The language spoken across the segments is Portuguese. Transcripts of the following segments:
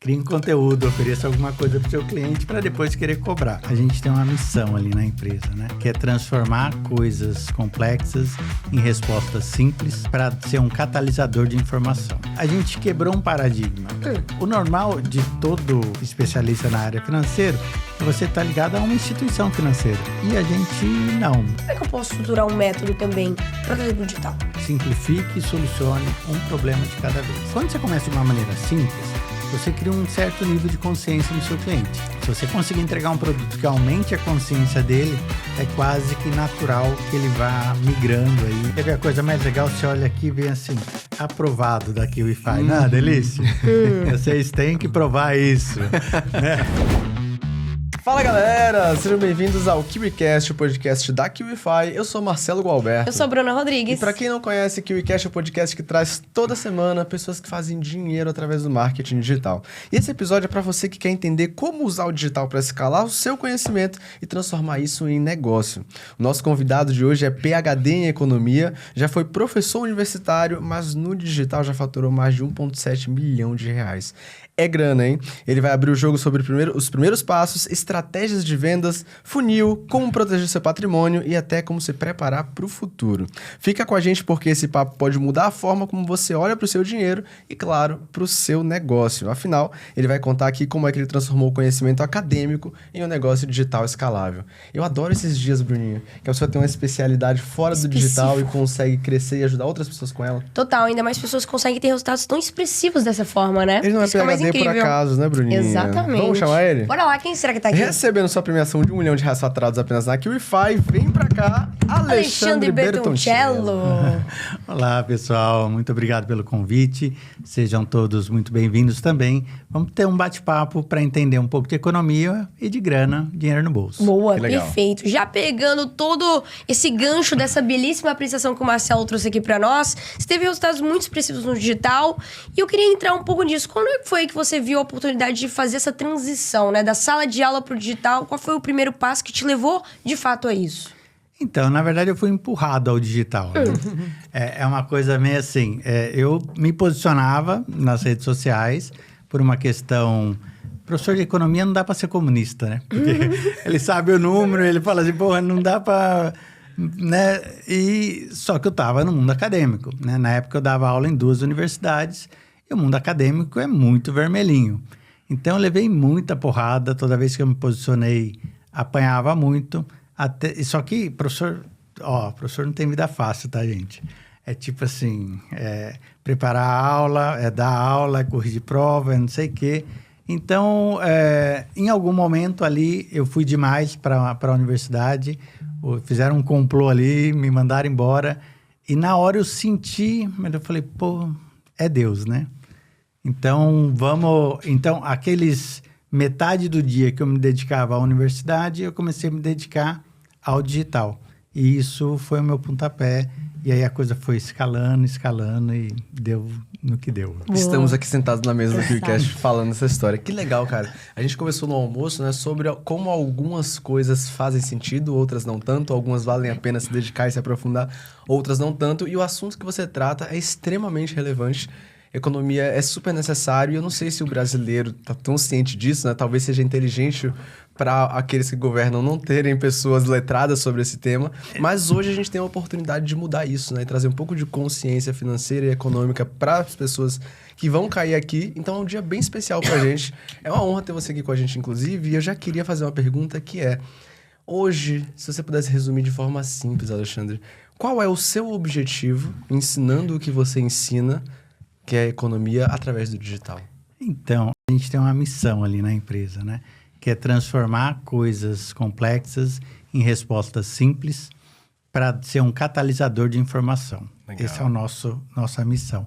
crie um conteúdo, ofereça alguma coisa para o seu cliente para depois querer cobrar. A gente tem uma missão ali na empresa, né? Que é transformar coisas complexas em respostas simples para ser um catalisador de informação. A gente quebrou um paradigma. O normal de todo especialista na área financeira é você estar ligado a uma instituição financeira. E a gente não. Como é que eu posso estruturar um método também para trazer para o digital? Simplifique e solucione um problema de cada vez. Quando você começa de uma maneira simples, você cria um certo nível de consciência no seu cliente. Se você conseguir entregar um produto que aumente a consciência dele, é quase que natural que ele vá migrando aí. Quer ver a coisa mais legal? Você olha aqui e vê assim, aprovado da KiwiFi. Não, delícia? Vocês têm que provar isso, né? Fala galera, sejam bem-vindos ao KiwiCast, o podcast da KiwiFi. Eu sou Marcelo Gualberto. Eu sou Bruna Rodrigues. E pra quem não conhece, o KiwiCast é o podcast que traz toda semana pessoas que fazem dinheiro através do marketing digital. E esse episódio é pra você que quer entender como usar o digital para escalar o seu conhecimento e transformar isso em negócio. O nosso convidado de hoje é PhD em Economia, já foi professor universitário, mas no digital já faturou mais de 1,7 milhão de reais. É grana, hein? Ele vai abrir o jogo sobre os primeiros passos, estratégias de vendas, funil, como proteger seu patrimônio e até como se preparar para o futuro. Fica com a gente porque esse papo pode mudar a forma como você olha para o seu dinheiro e, claro, para o seu negócio. Afinal, ele vai contar aqui como é que ele transformou o conhecimento acadêmico em um negócio digital escalável. Eu adoro esses dias, Bruninho, que a pessoa tem uma especialidade fora do digital e consegue crescer e ajudar outras pessoas com ela. Total, ainda mais pessoas conseguem ter resultados tão expressivos dessa forma, né? Ele não é PhD por acaso, né, Bruninho? Exatamente. Vamos chamar ele? Bora lá, quem será que tá aqui? Recebendo sua premiação de R$1 milhão faturados apenas na KiwiFi, vem pra cá, Alexandre Bertoncello. Olá, pessoal. Muito obrigado pelo convite. Sejam todos muito bem-vindos também. Vamos ter um bate-papo para entender um pouco de economia e de grana, dinheiro no bolso. Boa, perfeito. Já pegando todo esse gancho dessa belíssima apresentação que o Marcelo trouxe aqui para nós, você teve resultados muito expressivos no digital e eu queria entrar um pouco nisso. Quando é que foi que você viu a oportunidade de fazer essa transição, né, da sala de aula para o digital? Qual foi o primeiro passo que te levou, de fato, a isso? Então, na verdade, eu fui empurrado ao digital. Né? É uma coisa meio assim, eu me posicionava nas redes sociais por uma questão... Professor de economia não dá para ser comunista, né? Porque ele sabe o número, ele fala assim, porra, não dá para... Né? Só que eu estava no mundo acadêmico. Né? Na época eu dava aula em 2 universidades e o mundo acadêmico é muito vermelhinho. Então, eu levei muita porrada. Toda vez que eu me posicionei, apanhava muito. Só que, professor não tem vida fácil, tá, gente? É tipo assim, preparar a aula, dar aula, corrigir prova, não sei o quê. Então, em algum momento ali, eu fui demais para a universidade. Fizeram um complô ali, me mandaram embora. E na hora eu senti, mas eu falei, pô, é Deus, né? Então, aqueles metade do dia que eu me dedicava à universidade, eu comecei a me dedicar ao digital. E isso foi o meu pontapé. E aí a coisa foi escalando e deu no que deu. Boa. Estamos aqui sentados na mesa do KiwiCast falando essa história. Que legal, cara. A gente conversou no almoço, né, sobre como algumas coisas fazem sentido, outras não tanto. Algumas valem a pena se dedicar e se aprofundar, outras não tanto. E o assunto que você trata é extremamente relevante. Economia é super necessário e eu não sei se o brasileiro está tão ciente disso, né? Talvez seja inteligente para aqueles que governam não terem pessoas letradas sobre esse tema, mas hoje a gente tem a oportunidade de mudar isso, né? E trazer um pouco de consciência financeira e econômica para as pessoas que vão cair aqui. Então é um dia bem especial para a gente. É uma honra ter você aqui com a gente, inclusive, e eu já queria fazer uma pergunta que é... Hoje, se você pudesse resumir de forma simples, Alexandre, qual é o seu objetivo ensinando o que você ensina, que é a economia, através do digital? Então, a gente tem uma missão ali na empresa, né? Que é transformar coisas complexas em respostas simples para ser um catalisador de informação. Legal. Essa é nossa missão.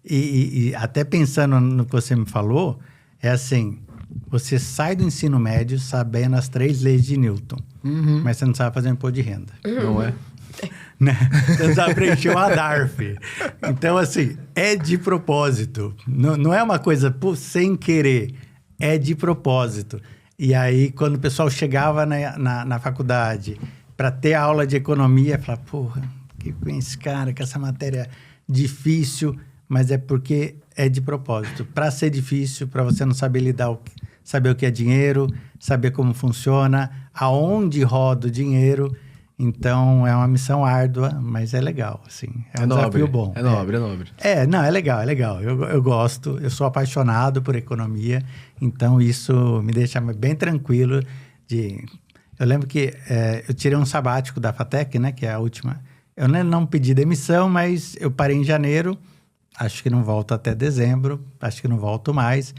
E até pensando no que você me falou, é assim, você sai do ensino médio sabendo as 3 leis de Newton, mas você não sabe fazer imposto de renda. Não é? Né? Você não sabe preencher uma DARF. Então, assim, é de propósito. Não é uma coisa sem querer, é de propósito. E aí, quando o pessoal chegava na faculdade para ter aula de economia, falava, porra, que com esse cara, com essa matéria difícil, mas é porque é de propósito. Para ser difícil, para você não saber lidar, saber o que é dinheiro, saber como funciona, aonde roda o dinheiro. Então, é uma missão árdua, mas é legal, assim. É um desafio bom. É nobre, é nobre. Não, é legal, é legal. Eu gosto, eu sou apaixonado por economia, então isso me deixa bem tranquilo de... Eu lembro que eu tirei um sabático da FATEC, né, que é a última. Eu não pedi demissão, mas eu parei em janeiro, acho que não volto até dezembro, acho que não volto mais.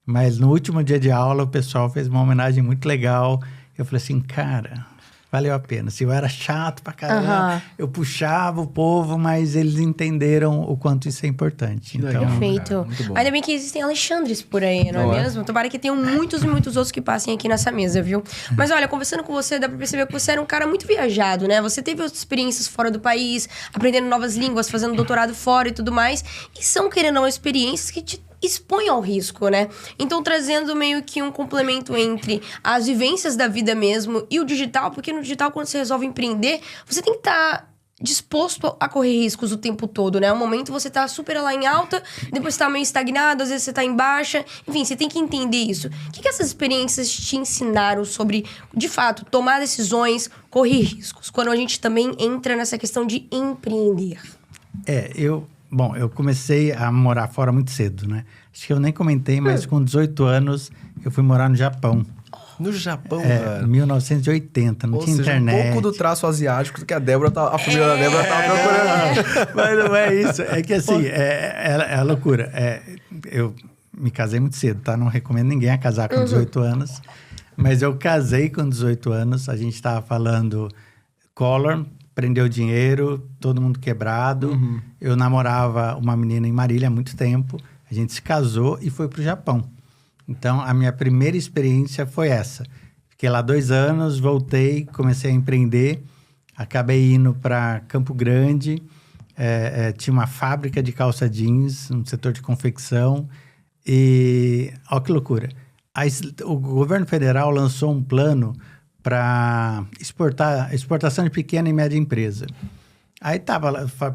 Mas no último dia de aula, o pessoal fez uma homenagem muito legal. Eu falei assim, cara... Valeu a pena. Se eu era chato pra caramba, eu puxava o povo, mas eles entenderam o quanto isso é importante. Que então, legal, perfeito. Muito bom. Ainda bem que existem Alexandres por aí, não é mesmo? Tomara que tenham muitos e muitos outros que passem aqui nessa mesa, viu? Mas olha, conversando com você, dá pra perceber que você era um cara muito viajado, né? Você teve outras experiências fora do país, aprendendo novas línguas, fazendo doutorado fora e tudo mais. E são, querendo ou não, experiências que te expõe ao risco, né? Então, trazendo meio que um complemento entre as vivências da vida mesmo e o digital, porque no digital, quando você resolve empreender, você tem que estar disposto a correr riscos o tempo todo, né? Um momento você tá super lá em alta, depois você tá meio estagnado, às vezes você tá em baixa. Enfim, você tem que entender isso. O que essas experiências te ensinaram sobre, de fato, tomar decisões, correr riscos, quando a gente também entra nessa questão de empreender? Bom, eu comecei a morar fora muito cedo, né? Acho que eu nem comentei, mas com 18 anos eu fui morar no Japão. No Japão, Em 1980, não tinha internet. Um pouco do traço asiático que a família da Débora tava procurando. Mas não é isso. É que assim, é loucura. Eu me casei muito cedo, tá? Não recomendo ninguém a casar com 18 anos. Mas eu casei com 18 anos. A gente tava falando Collor, prendeu dinheiro, todo mundo quebrado. Eu namorava uma menina em Marília há muito tempo. A gente se casou e foi pro Japão. Então, a minha primeira experiência foi essa. Fiquei lá 2 anos, voltei, comecei a empreender. Acabei indo para Campo Grande. Tinha uma fábrica de calça jeans, um setor de confecção. E, olha que loucura. O governo federal lançou um plano para exportação de pequena e média empresa. Aí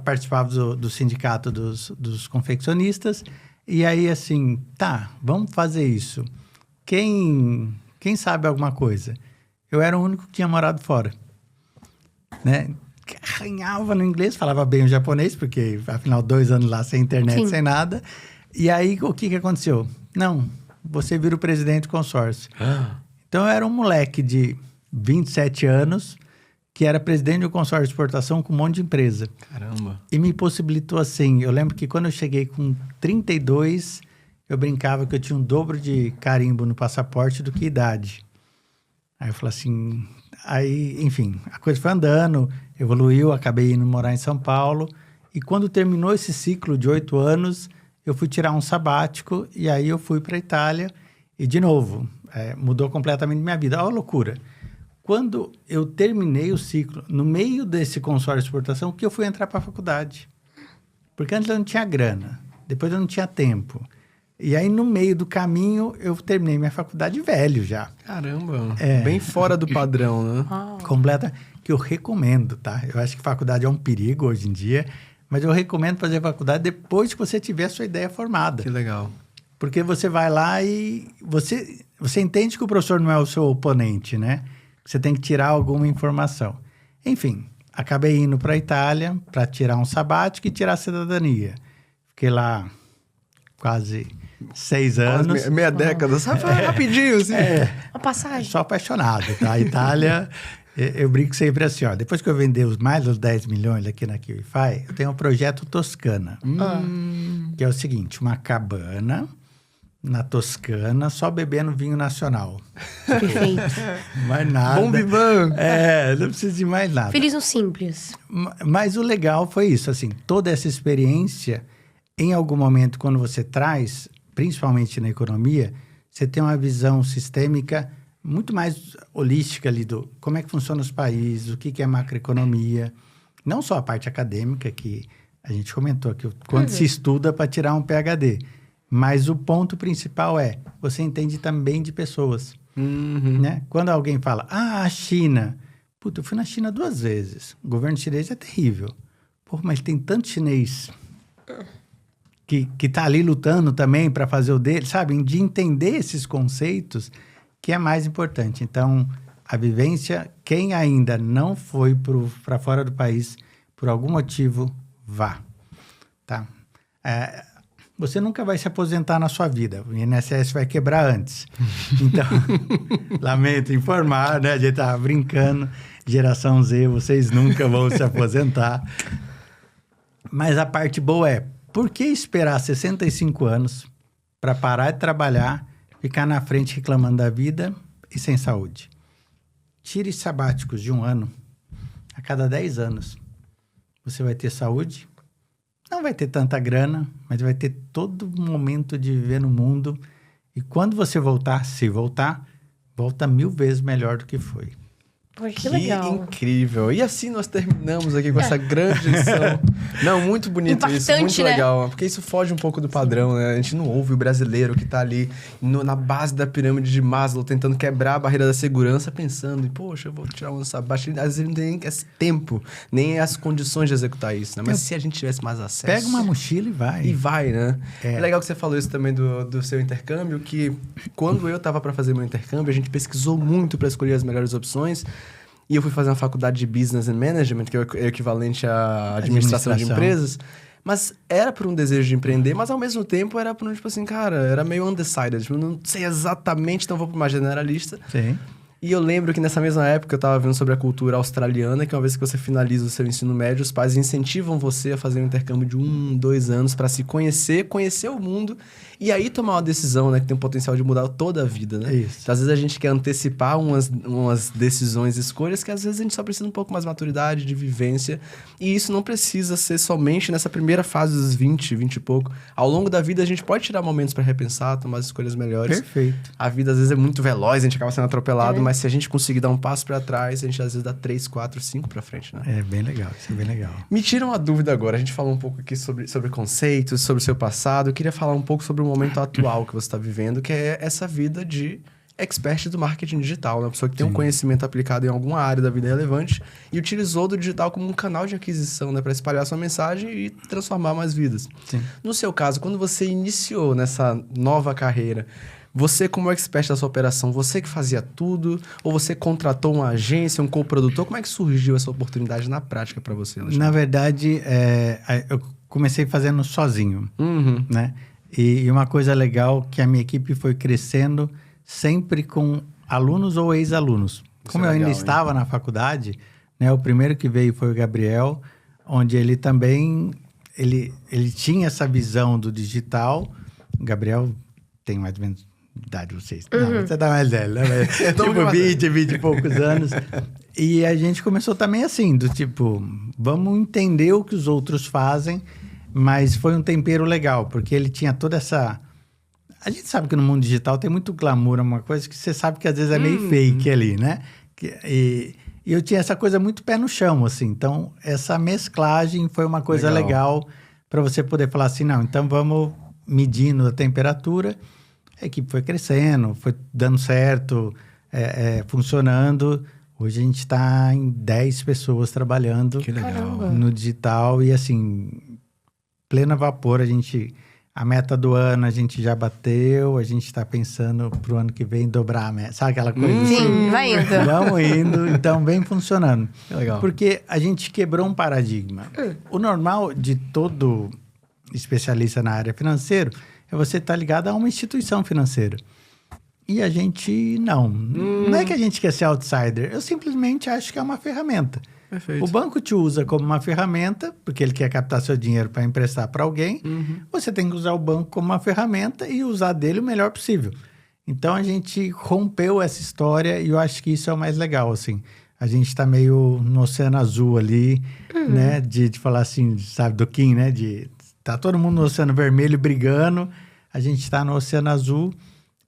participava do sindicato dos confeccionistas, e aí assim, vamos fazer isso. Quem sabe alguma coisa? Eu era o único que tinha morado fora, né? Arranhava no inglês, falava bem o japonês, porque afinal 2 anos lá sem internet, sem nada. E aí, o que aconteceu? Não, você vira o presidente do consórcio. Então, eu era um moleque de 27 anos, que era presidente do consórcio de exportação com um monte de empresa. Caramba! E me possibilitou assim, eu lembro que quando eu cheguei com 32, eu brincava que eu tinha um dobro de carimbo no passaporte do que idade. Aí eu falei assim... enfim, a coisa foi andando, evoluiu, acabei indo morar em São Paulo. E quando terminou esse ciclo de 8 anos, eu fui tirar um sabático e aí eu fui para a Itália. E, de novo, mudou completamente minha vida. Olha a loucura. Quando eu terminei o ciclo, no meio desse consórcio de exportação, que eu fui entrar para a faculdade. Porque antes eu não tinha grana, depois eu não tinha tempo. E aí, no meio do caminho, eu terminei minha faculdade velho já. Caramba! Bem fora do padrão, né? Completa, que eu recomendo, tá? Eu acho que faculdade é um perigo hoje em dia, mas eu recomendo fazer faculdade depois que você tiver a sua ideia formada. Que legal. Porque você vai lá e você entende que o professor não é o seu oponente, né? Você tem que tirar alguma informação. Enfim, acabei indo para a Itália para tirar um sabático e tirar a cidadania. Fiquei lá quase 6 anos. Quase meia década, sabe? Rapidinho, assim. Uma passagem. Sou apaixonado, tá? A Itália, eu brinco sempre assim, ó. Depois que eu vender mais dos 10 milhões aqui na QIFI, eu tenho um projeto Toscana. Que é o seguinte, uma cabana na Toscana, só bebendo vinho nacional. Perfeito. Mais nada. Bom vivan. Não precisa de mais nada. Feliz no simples. Mas o legal foi isso, assim, toda essa experiência, em algum momento, quando você traz, principalmente na economia, você tem uma visão sistêmica muito mais holística ali do como é que funcionam os países, o que é macroeconomia, não só a parte acadêmica, que a gente comentou aqui, quando se estuda para tirar um PhD. Mas o ponto principal você entende também de pessoas. Né? Quando alguém fala, a China. Puta, eu fui na China 2 vezes. O governo chinês é terrível. Pô, mas tem tanto chinês que tá ali lutando também para fazer o dele, sabe? De entender esses conceitos que é mais importante. Então, a vivência, quem ainda não foi para fora do país, por algum motivo, vá, tá? Você nunca vai se aposentar na sua vida. O INSS vai quebrar antes. Então, lamento informar, né? A gente tá brincando. Geração Z, vocês nunca vão se aposentar. Mas a parte boa é, por que esperar 65 anos para parar de trabalhar, ficar na frente reclamando da vida e sem saúde? Tire sabáticos de 1 ano. A cada 10 anos, você vai ter saúde. Não vai ter tanta grana, mas vai ter todo momento de viver no mundo. E quando você voltar, se voltar, volta 1000 vezes melhor do que foi. Pô, que legal. Incrível. E assim nós terminamos aqui com essa grande lição. Não, muito bonito isso, muito legal. Porque isso foge um pouco do padrão, né? A gente não ouve o brasileiro que tá ali na base da pirâmide de Maslow, tentando quebrar a barreira da segurança, pensando, poxa, eu vou tirar um sabático. Às vezes ele não tem nem esse tempo, nem as condições de executar isso, né? Mas se a gente tivesse mais acesso... Pega uma mochila e vai. E vai, né? É legal que você falou isso também do seu intercâmbio, que quando eu tava para fazer meu intercâmbio, a gente pesquisou muito para escolher as melhores opções. E eu fui fazer uma faculdade de Business and Management, que é o equivalente à administração de empresas. Mas era por um desejo de empreender, mas ao mesmo tempo era por um, tipo assim, cara, era meio undecided. Tipo, não sei exatamente, então vou para uma generalista. Sim. E eu lembro que nessa mesma época eu estava vendo sobre a cultura australiana, que uma vez que você finaliza o seu ensino médio, os pais incentivam você a fazer um intercâmbio de 1, 2 anos para se conhecer o mundo e aí tomar uma decisão, né, que tem o potencial de mudar toda a vida, né? Isso. Então, às vezes a gente quer antecipar umas decisões, escolhas, que às vezes a gente só precisa um pouco mais de maturidade, de vivência. E isso não precisa ser somente nessa primeira fase dos 20 e pouco. Ao longo da vida a gente pode tirar momentos para repensar, tomar as escolhas melhores. Perfeito. A vida às vezes é muito veloz, a gente acaba sendo atropelado, mas se a gente conseguir dar um passo para trás, a gente às vezes dá 3, 4, 5 para frente, né? É bem legal, isso é bem legal. Me tira uma dúvida agora. A gente falou um pouco aqui sobre conceitos, sobre o seu passado. Eu queria falar um pouco sobre o momento atual que você está vivendo, que é essa vida de expert do marketing digital, né? Uma pessoa que tem um conhecimento aplicado em alguma área da vida relevante e utilizou do digital como um canal de aquisição, né? Para espalhar sua mensagem e transformar mais vidas. Sim. No seu caso, quando você iniciou nessa nova carreira, você, como expert da sua operação, você que fazia tudo? Ou você contratou uma agência, um coprodutor? Como é que surgiu essa oportunidade na prática para você, Alexandre? Na verdade, eu comecei fazendo sozinho, né? E uma coisa legal que a minha equipe foi crescendo sempre com alunos ou ex-alunos. Como eu ainda estava na faculdade, né? O primeiro que veio foi o Gabriel, onde ele também ele tinha essa visão do digital. O Gabriel tem mais ou menos idade de vocês. Não, você tá mais velho, né? Tipo 20 e poucos anos. E a gente começou também assim, do tipo, vamos entender o que os outros fazem, mas foi um tempero legal, porque ele tinha toda essa... A gente sabe que no mundo digital tem muito glamour, uma coisa que você sabe que às vezes é meio fake ali, né? E eu tinha essa coisa muito pé no chão, assim. Então, essa mesclagem foi uma coisa legal para você poder falar assim, não, então vamos medindo a temperatura. A equipe foi crescendo, foi dando certo, funcionando. Hoje a gente está em 10 pessoas trabalhando no digital e, assim, pleno vapor. A meta do ano a gente já bateu, a gente está pensando para o ano que vem dobrar a meta. Sabe aquela coisa? Sim, vai indo. Vamos indo, então vem funcionando. Legal. Porque a gente quebrou um paradigma. O normal de todo especialista na área financeira é você estar ligado a uma instituição financeira. E a gente não. Não é que a gente quer ser outsider. Eu simplesmente acho que é uma ferramenta. Perfeito. O banco te usa como uma ferramenta, porque ele quer captar seu dinheiro para emprestar para alguém. Você tem que usar o banco como uma ferramenta e usar dele o melhor possível. Então, a gente rompeu essa história e eu acho que isso é o mais legal, assim. A gente está meio no oceano azul ali, né? De falar assim, sabe, do Kim, né? Tá todo mundo no oceano vermelho brigando. A gente está no oceano azul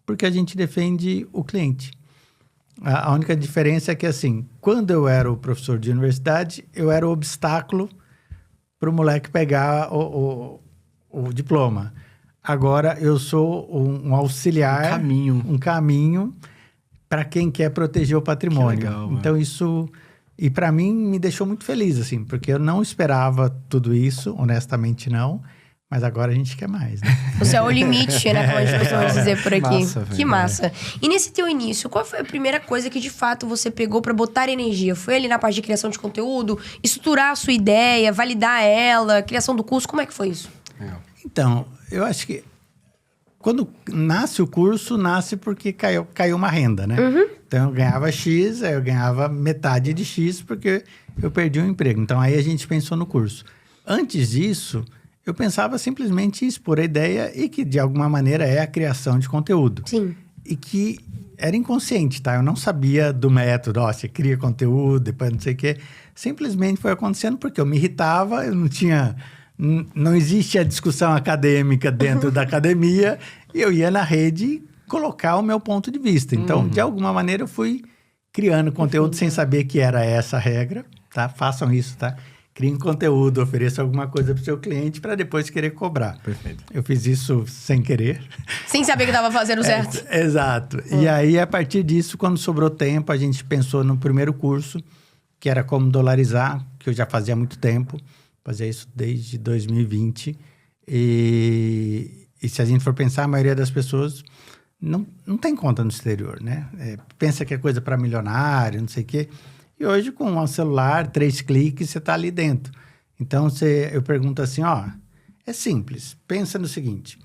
porque a gente defende o cliente. A única diferença é que, assim, quando eu era o professor de universidade, eu era o obstáculo para o moleque pegar o diploma. Agora, eu sou um auxiliar, um caminho para quem quer proteger o patrimônio. Que legal, então, isso... E para mim, me deixou muito feliz, assim, porque eu não esperava tudo isso, honestamente não, Mas agora a gente quer mais, né? O céu é o limite, né? Como a gente costuma dizer por aqui. Massa, Que velho. massa. E nesse teu início, qual foi a primeira coisa que de fato você pegou pra botar energia? Foi ali na parte de criação de conteúdo, estruturar a sua ideia, validar ela, criação do curso? Como é que foi isso? Então, eu acho que quando nasce o curso, nasce porque caiu uma renda, né? Então, eu ganhava X, aí eu ganhava metade de X porque eu perdi o emprego. Então, aí a gente pensou no curso. Antes disso, eu pensava simplesmente em expor a ideia e que, de alguma maneira, é a criação de conteúdo. Sim. E que era inconsciente, tá? Eu não sabia do método, você cria conteúdo, depois não sei o quê. Simplesmente foi acontecendo porque eu me irritava, eu não tinha... Não existe a discussão acadêmica dentro da academia, e eu ia na rede colocar o meu ponto de vista. Então, de alguma maneira, eu fui criando conteúdo sem saber que era essa a regra, tá? Façam isso, tá? Criem conteúdo, ofereçam alguma coisa para o seu cliente para depois querer cobrar. Perfeito. Eu fiz isso sem querer. Sem saber que tava fazendo certo. Exato. E aí, a partir disso, quando sobrou tempo, a gente pensou no primeiro curso, que era como dolarizar, que eu já fazia há muito tempo. Fazia isso desde 2020. E se a gente for pensar, a maioria das pessoas não tem conta no exterior, né? Pensa que é coisa para milionário, não sei o quê. E hoje, com um celular, 3 cliques, você está ali dentro. Então, eu pergunto assim, é simples. Pensa no seguinte,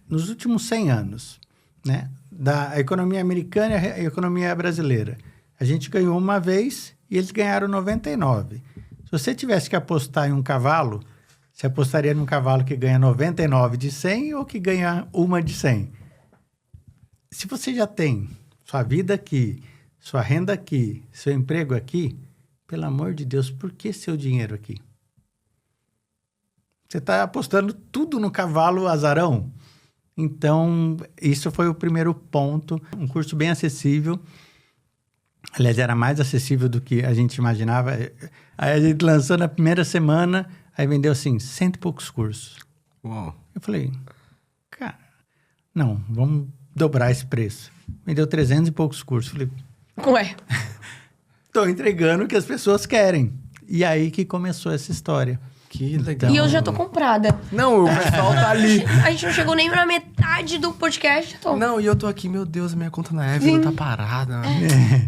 nos últimos 100 anos, né, da economia americana e a economia brasileira, a gente ganhou uma vez e eles ganharam 99. Se você tivesse que apostar em um cavalo, você apostaria num cavalo que ganha 99 de 100 ou que ganha uma de 100? Se você já tem sua vida aqui, sua renda aqui, seu emprego aqui, pelo amor de Deus, por que seu dinheiro aqui? Você está apostando tudo no cavalo azarão? Então, isso foi o primeiro ponto. Um curso bem acessível. Aliás, era mais acessível do que a gente imaginava. Aí a gente lançou na primeira semana, aí vendeu assim, 100 e poucos cursos. Uau. Eu falei, cara, não, vamos dobrar esse preço. Vendeu 300 e poucos cursos. Falei, Ué. estou entregando o que as pessoas querem. E aí que começou essa história. Que legal. E eu já tô comprada. Não, o pessoal tá ali. A gente não chegou nem na metade do podcast. Não, e eu tô aqui, meu Deus, minha conta na Evelyn tá parada.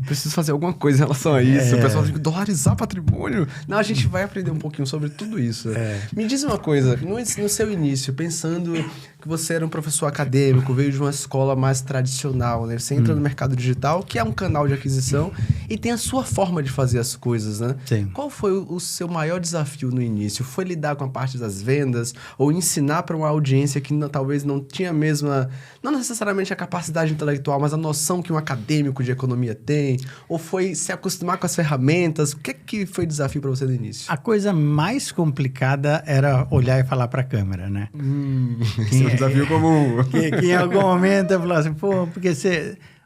Preciso fazer alguma coisa em relação a isso. O pessoal fica, dolarizar patrimônio. Não, a gente vai aprender um pouquinho sobre tudo isso. Me diz uma coisa, no seu início, pensando que você era um professor acadêmico, veio de uma escola mais tradicional, né? Você entra no mercado digital, que é um canal de aquisição, e tem a sua forma de fazer as coisas, né? Sim. Qual foi o seu maior desafio no início? Foi lidar com a parte das vendas ou ensinar para uma audiência que talvez não tinha a mesma, não necessariamente a capacidade intelectual, mas a noção que um acadêmico de economia tem? Ou foi se acostumar com as ferramentas? O que foi desafio para você no início? A coisa mais complicada era olhar e falar para a câmera, né? Esse é um desafio comum. Que em algum momento eu falava assim, pô, porque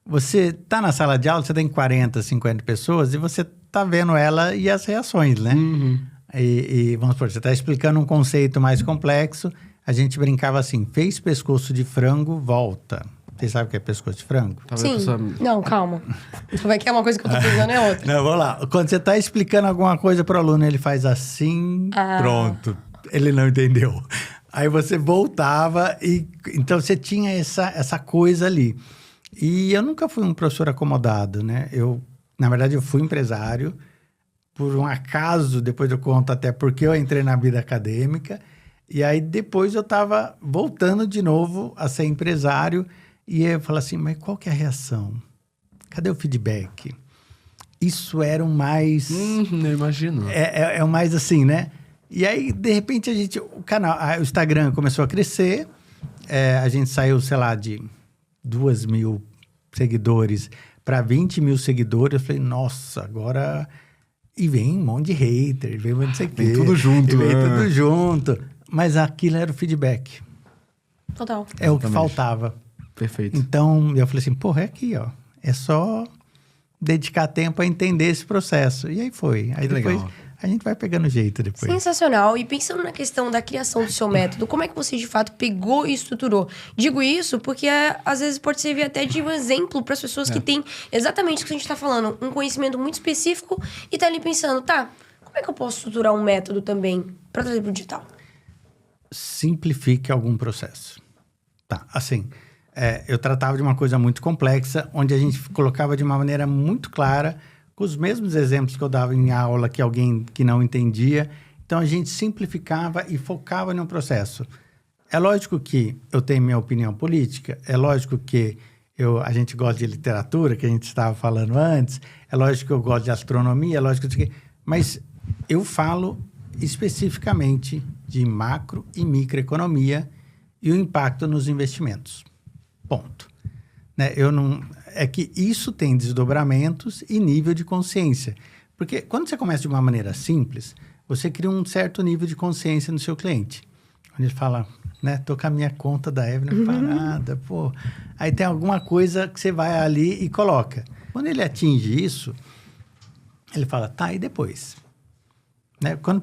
você tá na sala de aula, você tem 40, 50 pessoas e você tá vendo ela e as reações, né? E vamos supor, você está explicando um conceito mais complexo, a gente brincava assim, fez pescoço de frango, volta. Você sabe o que é pescoço de frango? Sim. Não, calma. Vai que é uma coisa que eu tô pensando é outra. Não, vamos lá. Quando você está explicando alguma coisa para o aluno, ele faz assim, pronto. Ele não entendeu. Aí você voltava e... Então, você tinha essa coisa ali. E eu nunca fui um professor acomodado, né? Na verdade, eu fui empresário. Por um acaso, depois eu conto até porque eu entrei na vida acadêmica. E aí, depois eu estava voltando de novo a ser empresário. E eu falei assim, mas qual que é a reação? Cadê o feedback? Isso era o mais... eu imagino. É o mais assim, né? E aí, de repente, o Instagram começou a crescer. A gente saiu, sei lá, de 2.000 seguidores para 20 mil seguidores. Eu falei, nossa, agora... E vem um monte de hater, vem um monte de sei o quê. Vem tudo junto. Vem tudo junto. Mas aquilo era o feedback. Total. É o que faltava. Perfeito. Então, eu falei assim, porra, é aqui, ó. É só dedicar tempo a entender esse processo. E aí foi. Aí depois legal. a gente vai pegando jeito depois. Sensacional. E pensando na questão da criação do seu método, como é que você de fato pegou e estruturou? Digo isso porque às vezes pode servir até de um exemplo para as pessoas que têm exatamente o que a gente está falando, um conhecimento muito específico e tá ali pensando, como é que eu posso estruturar um método também para trazer para o digital? simplifique algum processo. Tá, assim, eu tratava de uma coisa muito complexa, onde a gente colocava de uma maneira muito clara, com os mesmos exemplos que eu dava em aula, que alguém que não entendia. Então, a gente simplificava e focava em um processo. É lógico que eu tenho minha opinião política, é lógico que a gente gosta de literatura, que a gente estava falando antes, é lógico que eu gosto de astronomia, é lógico que... Mas eu falo especificamente de macro e microeconomia e o impacto nos investimentos. Ponto. Né? É que isso tem desdobramentos e nível de consciência. Porque quando você começa de uma maneira simples, você cria um certo nível de consciência no seu cliente. Quando ele fala, né, tô com a minha conta da Evelyn parada, pô. Aí tem alguma coisa que você vai ali e coloca. Quando ele atinge isso, ele fala, tá, e depois? Né? Quando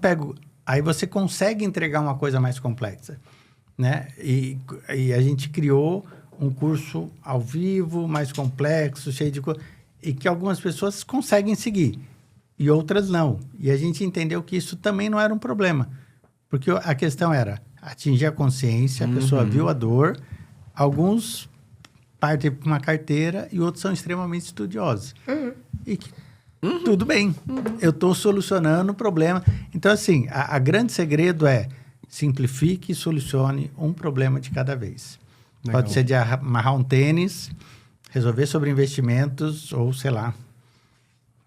aí você consegue entregar uma coisa mais complexa, né? E a gente criou um curso ao vivo, mais complexo, cheio de coisa, e que algumas pessoas conseguem seguir, e outras não. E a gente entendeu que isso também não era um problema, porque a questão era atingir a consciência, a pessoa viu a dor, alguns partem para uma carteira e outros são extremamente estudiosos. E tudo bem, eu estou solucionando o problema. Então, assim, a grande segredo é simplifique e solucione um problema de cada vez. Legal. Pode ser de amarrar um tênis, resolver sobre investimentos ou, sei lá,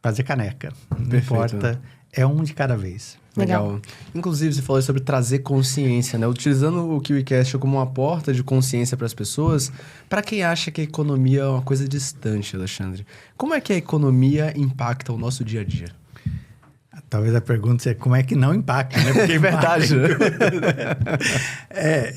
fazer caneca. Não importa, é um de cada vez. Legal. Inclusive, você falou sobre trazer consciência, né? Utilizando o KiwiCast como uma porta de consciência para as pessoas, para quem acha que a economia é uma coisa distante, Alexandre. Como é que a economia impacta o nosso dia a dia? Talvez a pergunta seja como é que não impacta, né? Porque é verdade.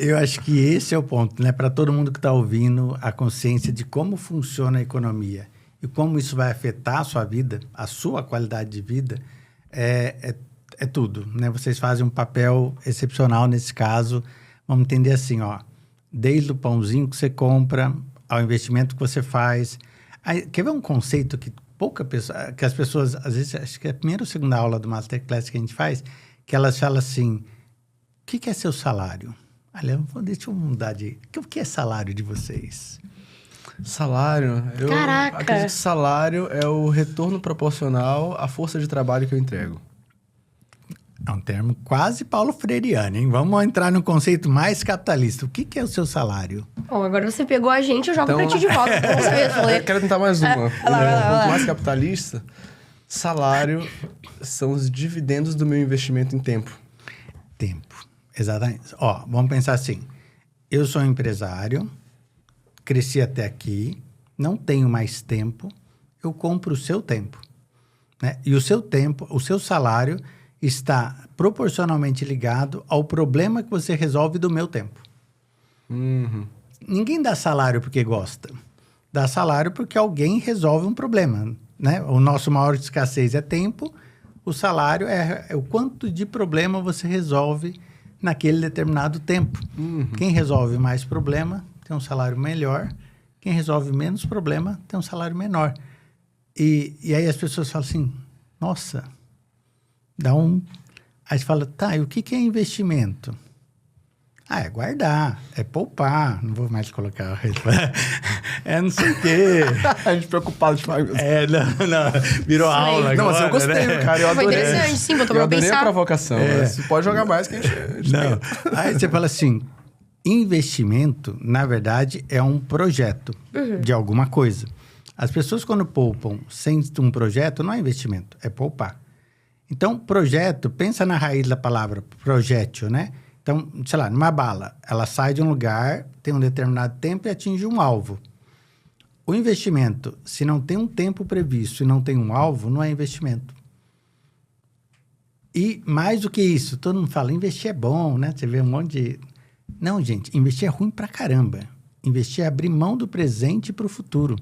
Eu acho que esse é o ponto, né? Para todo mundo que está ouvindo, a consciência de como funciona a economia e como isso vai afetar a sua vida, a sua qualidade de vida, é tudo, né? Vocês fazem um papel excepcional nesse caso. Vamos entender assim, ó. Desde o pãozinho que você compra, ao investimento que você faz. Aí, quer ver um conceito que que as pessoas, às vezes, acho que é a primeira ou segunda aula do Masterclass que a gente faz, que elas falam assim, o que é seu salário? Deixa eu mudar o que é salário de vocês? Salário? Caraca! Eu acredito que salário é o retorno proporcional à força de trabalho que eu entrego. É um termo quase paulo freireano, hein? Vamos entrar no conceito mais capitalista. O que é o seu salário? Bom, agora você pegou a gente, eu jogo pra ti de volta. Eu quero tentar mais uma. Quanto mais capitalista, salário são os dividendos do meu investimento em tempo. Tempo, exatamente. Ó, vamos pensar assim. Eu sou um empresário, cresci até aqui, não tenho mais tempo, eu compro o seu tempo. Né? E o seu tempo, o seu salário está proporcionalmente ligado ao problema que você resolve do meu tempo. Ninguém dá salário porque gosta. Dá salário porque alguém resolve um problema, né? O nosso maior escassez é tempo, o salário é o quanto de problema você resolve naquele determinado tempo. Quem resolve mais problema tem um salário melhor, quem resolve menos problema tem um salário menor. E aí as pessoas falam assim, nossa... Aí você fala, tá, e o que é investimento? É guardar, é poupar, não vou mais colocar... não sei o quê. A gente preocupado de falar isso. Não, virou Sim. aula Não, agora, mas eu gostei, né? cara, eu adorei. Foi interessante, sim, botou pra eu adorei pensar. a provocação. Você pode jogar mais que a gente Não. Aí você fala assim, investimento, na verdade, é um projeto de alguma coisa. As pessoas, quando poupam sem um projeto, não é investimento, é poupar. Então, projeto, pensa na raiz da palavra projétil, né? Então, sei lá, numa bala, ela sai de um lugar, tem um determinado tempo e atinge um alvo. O investimento, se não tem um tempo previsto e não tem um alvo, não é investimento. E mais do que isso, todo mundo fala, investir é bom, né? Você vê um monte de... Não, gente, investir é ruim pra caramba. Investir é abrir mão do presente para o futuro.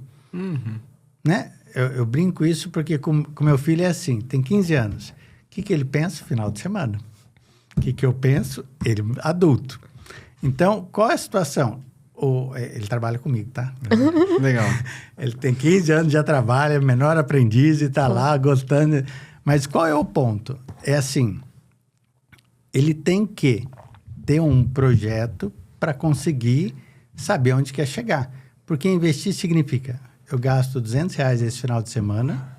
Né? Eu brinco isso porque com meu filho é assim, tem 15 anos. O que ele pensa? Final de semana. O que eu penso? Ele adulto. Então, qual é a situação? Ele trabalha comigo, tá? Legal. Ele tem 15 anos, já trabalha, é menor aprendiz e tá lá gostando. Mas qual é o ponto? É assim, ele tem que ter um projeto para conseguir saber onde quer chegar. Porque investir significa, eu gasto R$200 esse final de semana,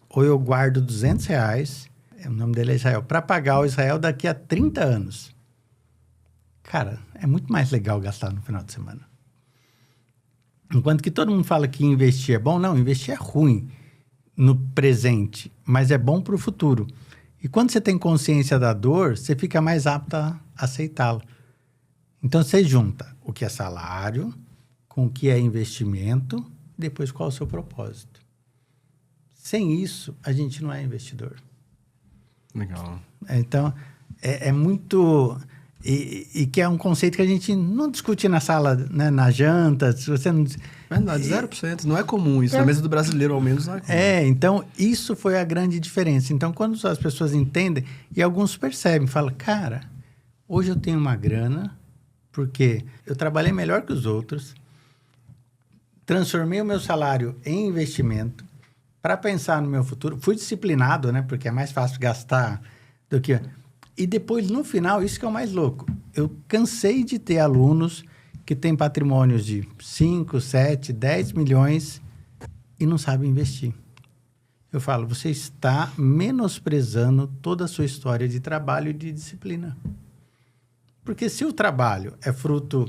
ou eu guardo R$200, o nome dele é Israel, para pagar o Israel daqui a 30 anos. Cara, é muito mais legal gastar no final de semana. Enquanto que todo mundo fala que investir é bom, não, investir é ruim no presente, mas é bom para o futuro. E quando você tem consciência da dor, você fica mais apto a aceitá-la. Então, você junta o que é salário com o que é investimento, depois qual é o seu propósito. Sem isso, a gente não é investidor. Legal. Então, é muito... E que é um conceito que a gente não discute na sala, né, na janta. Se você não... Verdade, 0%. Não é comum isso. Na mesa do brasileiro, ao menos, não é comum. Então, isso foi a grande diferença. Então, quando as pessoas entendem, e alguns percebem, falam, cara, hoje eu tenho uma grana, porque eu trabalhei melhor que os outros, transformei o meu salário em investimento para pensar no meu futuro. Fui disciplinado, né? Porque é mais fácil gastar do que... E depois, no final, isso que é o mais louco. Eu cansei de ter alunos que têm patrimônios de 5, 7, 10 milhões e não sabem investir. Eu falo, você está menosprezando toda a sua história de trabalho e de disciplina. Porque se o trabalho é fruto...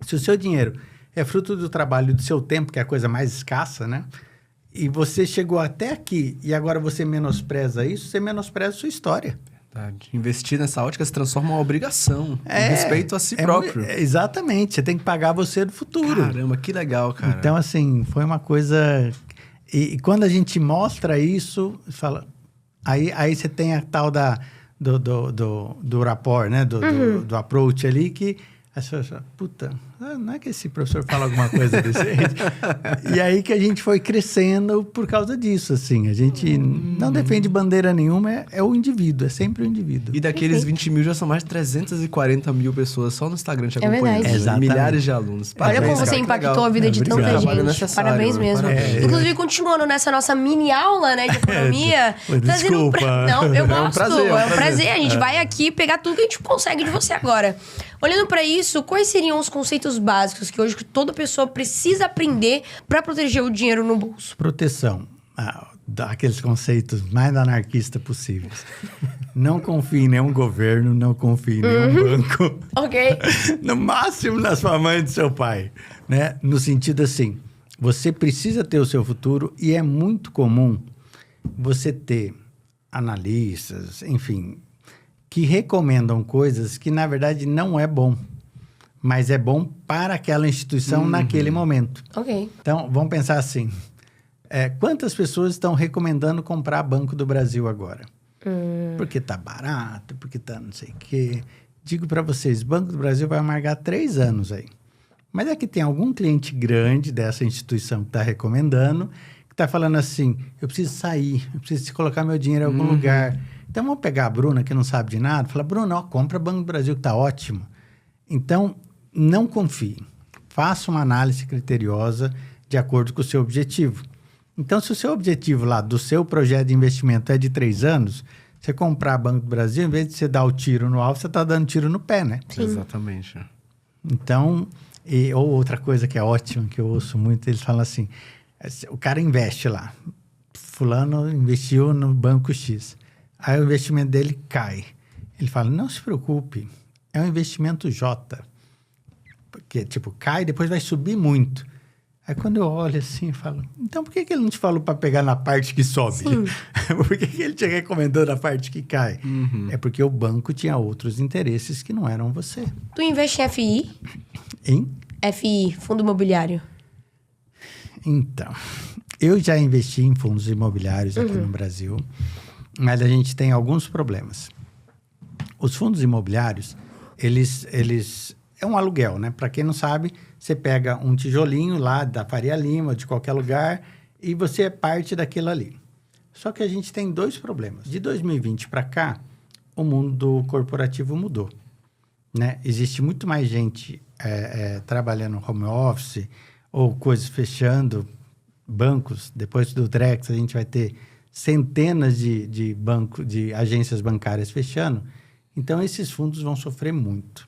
Se o seu dinheiro é fruto do trabalho do seu tempo, que é a coisa mais escassa, né? E você chegou até aqui e agora você menospreza isso, você menospreza a sua história. Verdade. Investir nessa ótica se transforma em uma obrigação. Respeito a si próprio. Exatamente. Você tem que pagar você do futuro. Caramba, que legal, cara. Então, assim, foi uma coisa... E quando a gente mostra isso, fala... Aí você tem a tal do rapport, né? Do approach ali, que as pessoas falam, puta, não é que esse professor fala alguma coisa desse jeito? E aí que a gente foi crescendo por causa disso, assim. A gente não defende bandeira nenhuma, é o indivíduo, é sempre o indivíduo. E daqueles 20 mil já são mais de 340 mil pessoas só no Instagram te acompanhando. Verdade. Milhares de alunos. Olha como você impactou a vida de tanta gente. Parabéns mesmo. Inclusive, continuando nessa nossa mini aula, né, de economia. Desculpa. Não, eu gosto. prazer, é um prazer. A gente vai aqui pegar tudo que a gente consegue de você agora. Olhando para isso, quais seriam os conceitos básicos que hoje toda pessoa precisa aprender para proteger o dinheiro no bolso? Proteção. Daqueles conceitos mais anarquistas possíveis. Não confie em nenhum governo, não confie em nenhum banco. Ok. No máximo na sua mãe e do seu pai. Né? No sentido assim, você precisa ter o seu futuro e é muito comum você ter analistas, enfim... que recomendam coisas que, na verdade, não é bom. Mas é bom para aquela instituição naquele momento. Ok. Então, vamos pensar assim. Quantas pessoas estão recomendando comprar Banco do Brasil agora? Porque está barato, porque está não sei o quê. Digo para vocês, Banco do Brasil vai amargar 3 anos aí. Mas é que tem algum cliente grande dessa instituição que está recomendando, que está falando assim, eu preciso sair, eu preciso colocar meu dinheiro em algum lugar. Então, vamos pegar a Bruna, que não sabe de nada, e falar, Bruna, ó, compra Banco do Brasil, que está ótimo. Então, não confie. Faça uma análise criteriosa de acordo com o seu objetivo. Então, se o seu objetivo lá do seu projeto de investimento é de 3 anos, você comprar Banco do Brasil, em vez de você dar o tiro no alvo, você está dando tiro no pé, né? Sim. Exatamente. Então, ou outra coisa que é ótima, que eu ouço muito, eles falam assim, o cara investe lá. Fulano investiu no Banco X. Aí o investimento dele cai. Ele fala, não se preocupe, é um investimento J. Porque, tipo, cai e depois vai subir muito. Aí quando eu olho assim, eu falo, então por que ele não te falou para pegar na parte que sobe? Por que ele te recomendou na parte que cai? É porque o banco tinha outros interesses que não eram você. Tu investe em FI? Em? FI, Fundo Imobiliário. Então, eu já investi em fundos imobiliários aqui no Brasil, mas a gente tem alguns problemas. Os fundos imobiliários, eles é um aluguel, né? Para quem não sabe, você pega um tijolinho lá da Faria Lima, de qualquer lugar, e você é parte daquilo ali. Só que a gente tem 2 problemas. De 2020 para cá, o mundo corporativo mudou, né? Existe muito mais gente trabalhando home office ou coisas fechando, bancos. Depois do Drex, a gente vai ter centenas de agências bancárias fechando. Então, esses fundos vão sofrer muito.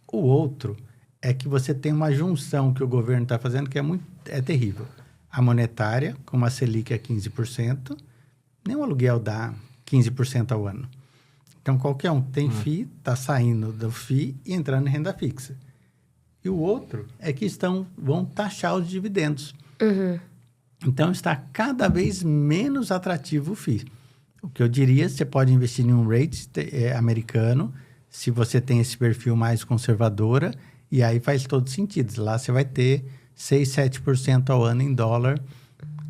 O outro é que você tem uma junção que o governo está fazendo que é terrível. A monetária, como a Selic é 15%, nem o aluguel dá 15% ao ano. Então, qualquer um que tem FII está saindo do FII e entrando em renda fixa. E o outro é que vão taxar os dividendos. Então, está cada vez menos atrativo o FII. O que eu diria, você pode investir em um rate americano, se você tem esse perfil mais conservadora, e aí faz todo sentido. Lá você vai ter 6, 7% ao ano em dólar,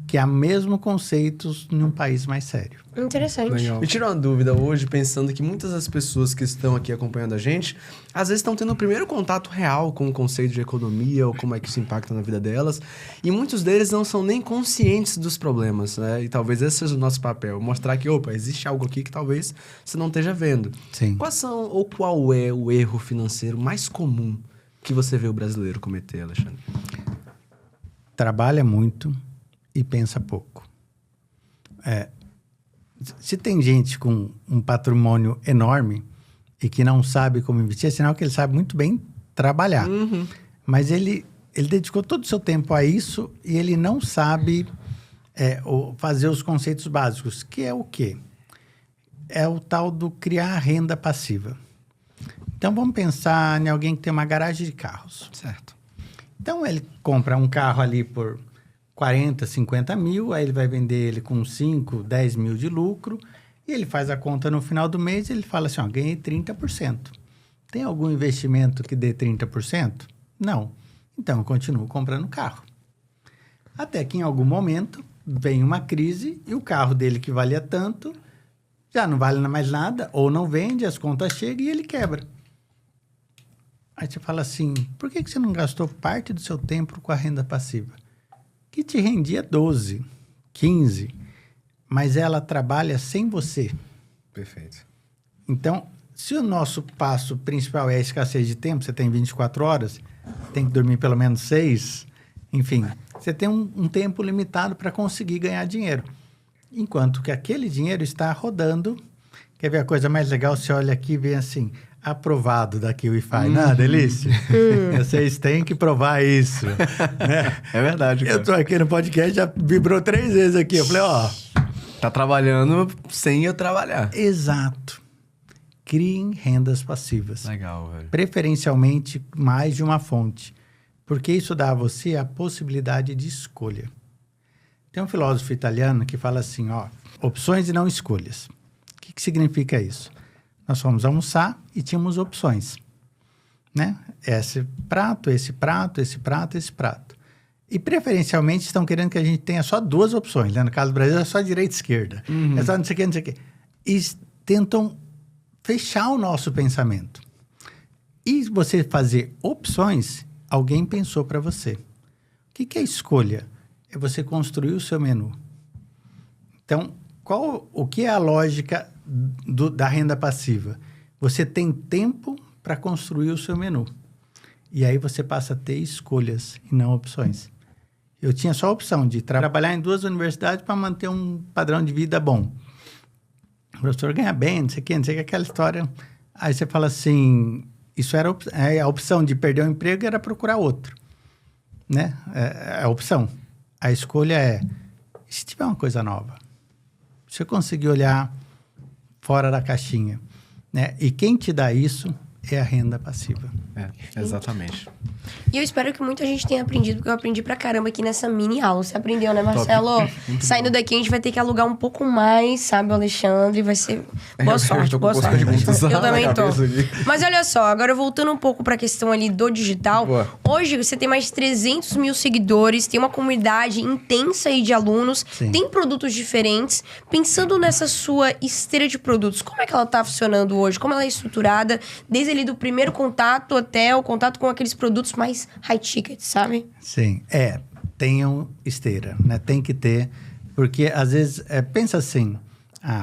que é o mesmo conceito em um país mais sério. Interessante. Legal. Me tira uma dúvida hoje, pensando que muitas das pessoas que estão aqui acompanhando a gente, às vezes estão tendo o primeiro contato real com o conceito de economia, ou como é que isso impacta na vida delas, e muitos deles não são nem conscientes dos problemas, né? E talvez esse seja o nosso papel, mostrar que, existe algo aqui que talvez você não esteja vendo. Sim. Qual é o erro financeiro mais comum que você vê o brasileiro cometer, Alexandre? Trabalha muito e pensa pouco. Se tem gente com um patrimônio enorme e que não sabe como investir, é sinal que ele sabe muito bem trabalhar. Mas ele dedicou todo o seu tempo a isso e ele não sabe fazer os conceitos básicos, que é o quê? É o tal do criar renda passiva. Então, vamos pensar em alguém que tem uma garagem de carros. Certo. Então, ele compra um carro ali por 40, 50 mil, aí ele vai vender ele com 5, 10 mil de lucro, e ele faz a conta no final do mês e ele fala assim, ganhei 30%. Tem algum investimento que dê 30%? Não. Então, eu continuo comprando carro. Até que em algum momento vem uma crise e o carro dele que valia tanto já não vale mais nada, ou não vende, as contas chegam e ele quebra. Aí você fala assim, por que você não gastou parte do seu tempo com a renda passiva? Que te rendia 12, 15, mas ela trabalha sem você. Perfeito. Então, se o nosso passo principal é a escassez de tempo, você tem 24 horas, tem que dormir pelo menos 6, enfim, você tem um tempo limitado para conseguir ganhar dinheiro. Enquanto que aquele dinheiro está rodando, quer ver a coisa mais legal? Você olha aqui e vê assim, aprovado da QIFI. Não, delícia? Vocês têm que provar isso. Né? É verdade, cara. Eu tô aqui no podcast, já vibrou 3 vezes aqui. Eu falei, Tá trabalhando sem eu trabalhar. Exato. Criem rendas passivas. Legal, velho. Preferencialmente mais de uma fonte. Porque isso dá a você a possibilidade de escolha. Tem um filósofo italiano que fala assim, opções e não escolhas. O que significa isso? Nós fomos almoçar e tínhamos opções, né? Esse prato, esse prato, esse prato, esse prato. E, preferencialmente, estão querendo que a gente tenha só 2 opções, né? No caso do Brasil, é só direita e esquerda. É só não sei o que, não sei o que. E tentam fechar o nosso pensamento. E você fazer opções, alguém pensou para você. O que é escolha? É você construir o seu menu. Então, o que é a lógica da renda passiva? Você tem tempo para construir o seu menu. E aí você passa a ter escolhas e não opções. Eu tinha só a opção de trabalhar em 2 universidades para manter um padrão de vida bom. O professor ganha bem, não sei o que, aquela história. Aí você fala assim, isso era a opção de perder o emprego era procurar outro. Né? É a opção. A escolha é, se tiver uma coisa nova, se eu conseguir olhar fora da caixinha, né? E quem te dá isso é a renda passiva. Exatamente. E eu espero que muita gente tenha aprendido, porque eu aprendi pra caramba aqui nessa mini aula. Você aprendeu, né, Marcelo? Saindo daqui, a gente vai ter que alugar um pouco mais, sabe, Alexandre? Vai ser... Boa sorte, boa sorte. Eu também tô. Mas olha só, agora voltando um pouco pra questão ali do digital. Boa. Hoje, você tem mais de 300 mil seguidores, tem uma comunidade intensa aí de alunos, Sim. tem produtos diferentes. Pensando nessa sua esteira de produtos, como é que ela tá funcionando hoje? Como ela é estruturada? Desde ali do primeiro contato até o contato com aqueles produtos mais high ticket, sabe? Sim, tenham esteira, né? Tem que ter, porque às vezes, pensa assim,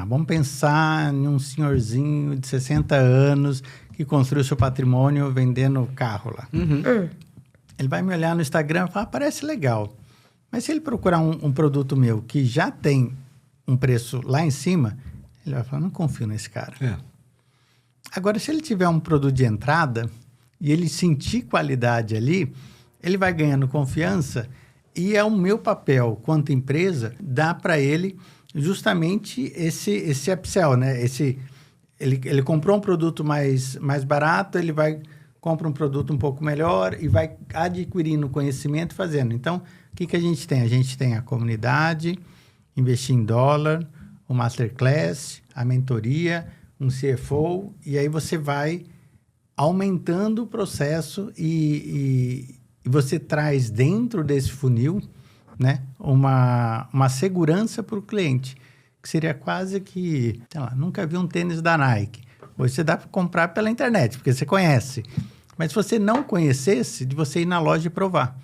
vamos pensar em um senhorzinho de 60 anos que construiu seu patrimônio vendendo carro lá. Ele vai me olhar no Instagram e falar, parece legal. Mas se ele procurar um produto meu que já tem um preço lá em cima, ele vai falar, não confio nesse cara. Agora, se ele tiver um produto de entrada e ele sentir qualidade ali, ele vai ganhando confiança e é o meu papel, quanto empresa, dar para ele justamente esse upsell, né? Ele comprou um produto mais barato, ele compra um produto um pouco melhor e vai adquirindo conhecimento e fazendo. Então, o que a gente tem? A gente tem a comunidade, investir em dólar, o Masterclass, a mentoria, um CFO, e aí você vai aumentando o processo e você traz dentro desse funil, né, uma segurança para o cliente, que seria quase que, sei lá, nunca vi um tênis da Nike. Hoje você dá para comprar pela internet, porque você conhece. Mas se você não conhecesse, de você ir na loja e provar.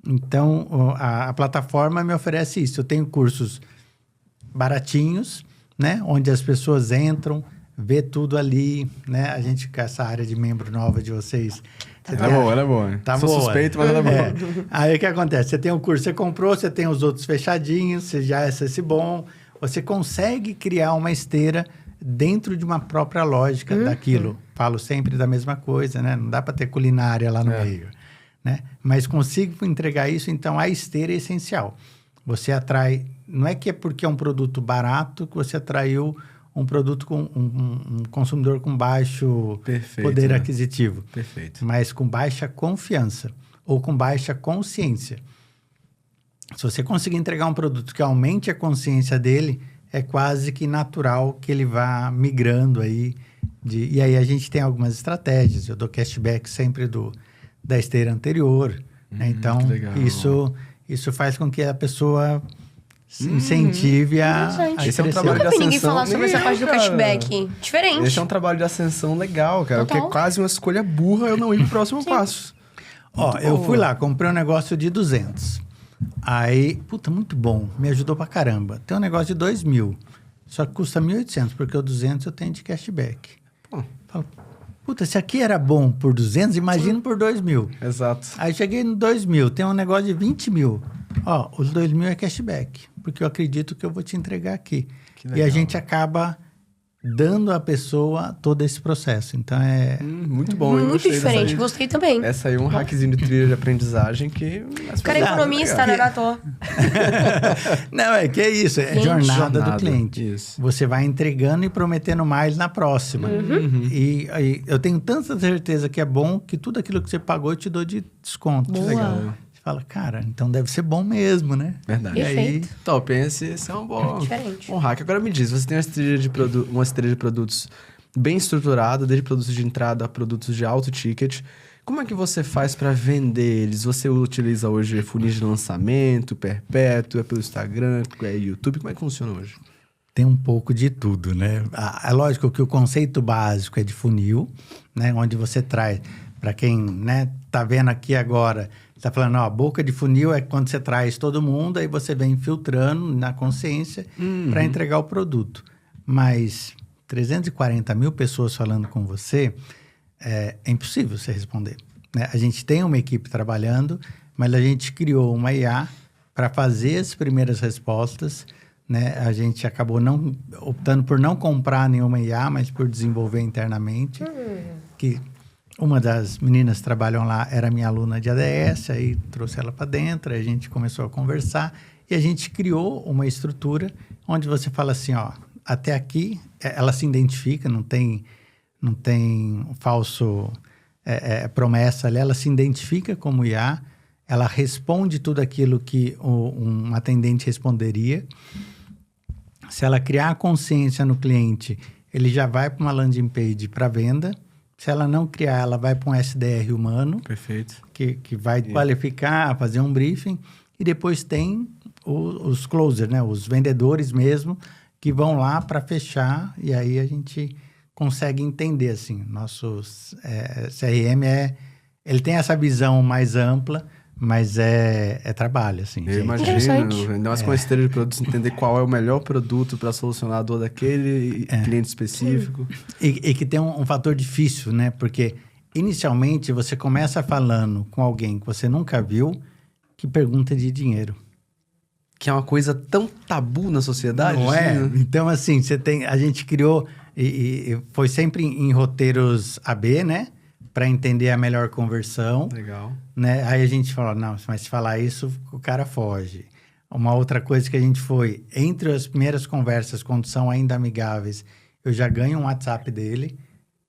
Então, a plataforma me oferece isso. Eu tenho cursos baratinhos, né, onde as pessoas entram, vê tudo ali, né? A gente, com essa área de membro nova de vocês... Ela é boa. Tá Sou boa. suspeito, mas ela é boa. Aí o que acontece? Você tem um curso que você comprou, você tem os outros fechadinhos, você já é esse bom. Você consegue criar uma esteira dentro de uma própria lógica daquilo. Falo sempre da mesma coisa, né? Não dá para ter culinária lá no meio, né? Mas consigo entregar isso, então a esteira é essencial. Você atrai... Não é que é porque é um produto barato que você atraiu um produto com um consumidor com baixo poder aquisitivo. Perfeito. Mas com baixa confiança ou com baixa consciência. Se você conseguir entregar um produto que aumente a consciência dele, é quase que natural que ele vá migrando aí. E aí a gente tem algumas estratégias. Eu dou cashback sempre da esteira anterior. Né? Então, isso faz com que a pessoa... se incentive a Esse é um crescer. trabalho de Nunca vi ninguém ascensão. falar sobre essa parte do cashback. Diferente. Esse é um trabalho de ascensão legal, cara. Total. Porque é quase uma escolha burra eu não ir pro próximo passo. Ó, eu fui lá, comprei um negócio de 200. Aí, puta, muito bom. Me ajudou pra caramba. Tem um negócio de 2.000. Só que custa 1.800, porque o 200 eu tenho de cashback. Falo, puta, se aqui era bom por 200, imagina por 2.000. Exato. Aí cheguei no 2.000, tem um negócio de 20.000. Ó, os 2.000 é cashback, porque eu acredito que eu vou te entregar aqui. E a gente acaba dando à pessoa todo esse processo. Então, muito bom. Eu Muito gostei diferente, dessa aí. gostei também. Essa aí é um hackzinho de trilha de aprendizagem que... O cara é economista, né, Gatô? Não, é que é isso. É Gente. jornada do cliente. Isso. Você vai entregando e prometendo mais na próxima. E eu tenho tanta certeza que é bom que tudo aquilo que você pagou eu te dou de desconto. Boa. Legal. Você fala, cara, então deve ser bom mesmo, né? Verdade. E aí, Perfeito. Top, esse é um bom Diferente. hack. Agora me diz, você tem uma esteira de produtos bem estruturada, desde produtos de entrada a produtos de alto ticket. Como é que você faz para vender eles? Você utiliza hoje funis de lançamento, perpétuo, é pelo Instagram, é YouTube? Como é que funciona hoje? tem um pouco de tudo, né? É lógico que o conceito básico é de funil, né? Onde você traz, para quem, né, tá vendo aqui agora, tá falando, ó, a boca de funil é quando você traz todo mundo, aí você vem filtrando na consciência para entregar o produto. Mas 340 mil pessoas falando com você, é impossível você responder, né? A gente tem uma equipe trabalhando, mas a gente criou uma IA para fazer as primeiras respostas, né? A gente acabou optando por não comprar nenhuma IA, mas por desenvolver internamente. Que uma das meninas que trabalham lá era minha aluna de ADS, aí trouxe ela para dentro, aí a gente começou a conversar e a gente criou uma estrutura onde você fala assim, ó, até aqui ela se identifica, não tem falso promessa ali, ela se identifica como IA, ela responde tudo aquilo que um atendente responderia. Se ela criar a consciência no cliente, ele já vai para uma landing page para venda. Se ela não criar, ela vai para um SDR humano. Perfeito. Que vai qualificar, fazer um briefing. E depois tem os closers, né? Os vendedores mesmo, que vão lá para fechar. E aí a gente consegue entender, assim, nosso CRM ele tem essa visão mais ampla, mas é trabalho, assim. Eu imagino, ainda mais com a esteira de produtos, entender qual é o melhor produto para solucionar a dor daquele cliente específico. E que tem um fator difícil, né? Porque, inicialmente, você começa falando com alguém que você nunca viu, que pergunta de dinheiro. Que é uma coisa tão tabu na sociedade. Não é? Né? Então, assim, a gente criou, e foi sempre em roteiros AB, né? Para entender a melhor conversão. Legal. Né? Aí a gente falou, não, mas se falar isso, o cara foge. Uma outra coisa que a gente foi, entre as primeiras conversas, quando são ainda amigáveis, eu já ganho um WhatsApp dele,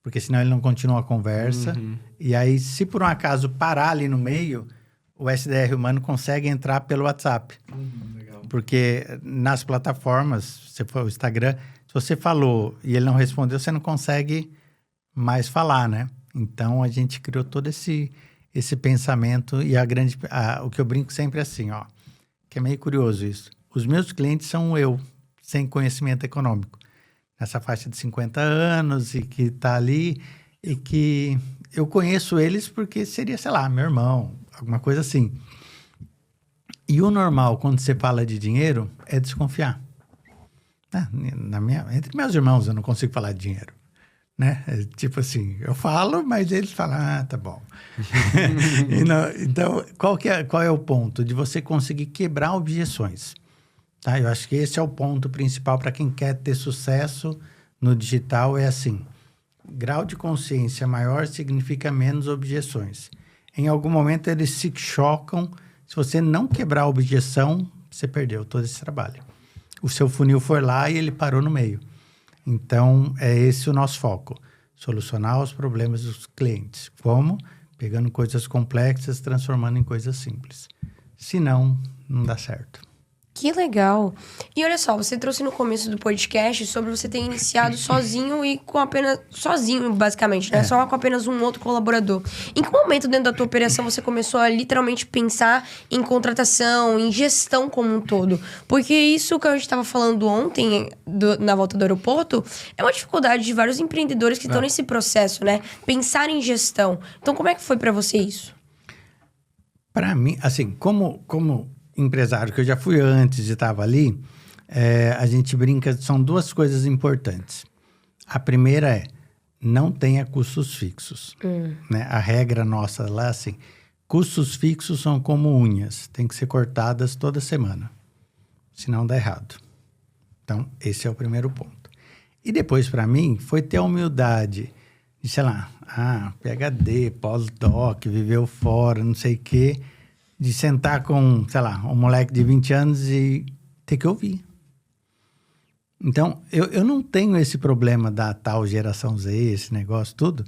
porque senão ele não continua a conversa. E aí, se por um acaso parar ali no meio, o SDR humano consegue entrar pelo WhatsApp. Legal. Porque nas plataformas, se for o Instagram, se você falou e ele não respondeu, você não consegue mais falar, né? Então, a gente criou todo esse pensamento e o que eu brinco sempre é assim, ó, que é meio curioso isso. Os meus clientes são eu, sem conhecimento econômico, nessa faixa de 50 anos e que tá ali e que eu conheço eles porque seria, sei lá, meu irmão, alguma coisa assim. E o normal, quando você fala de dinheiro, é desconfiar. Entre meus irmãos, eu não consigo falar de dinheiro. Né? Tipo assim, eu falo, mas eles falam, tá bom. Então, qual é o ponto? De você conseguir quebrar objeções. Tá? Eu acho que esse é o ponto principal para quem quer ter sucesso no digital, é assim, grau de consciência maior significa menos objeções. Em algum momento eles se chocam. Se você não quebrar a objeção, você perdeu todo esse trabalho. O seu funil foi lá e ele parou no meio. Então, é esse o nosso foco. Solucionar os problemas dos clientes. Como? Pegando coisas complexas, transformando em coisas simples. Senão, não dá certo. Que legal. E olha só, você trouxe no começo do podcast sobre você ter iniciado sozinho e com apenas... Sozinho, basicamente, né? Só com apenas um outro colaborador. Em que momento dentro da tua operação você começou a literalmente pensar em contratação, em gestão como um todo? Porque isso que a gente estava falando ontem, na volta do aeroporto, é uma dificuldade de vários empreendedores que estão nesse processo, né? Pensar em gestão. Então, como é que foi para você isso? Para mim, assim, como empresário, que eu já fui antes e estava ali, a gente brinca, são duas coisas importantes. A primeira é, não tenha custos fixos. Né? A regra nossa lá, assim, custos fixos são como unhas, tem que ser cortadas toda semana, senão dá errado. Então, esse é o primeiro ponto. E depois, para mim, foi ter a humildade de, sei lá, PhD, pós-doc, viveu fora, não sei o quê, de sentar com, sei lá, um moleque de 20 anos e ter que ouvir. Então, eu não tenho esse problema da tal geração Z, esse negócio, tudo.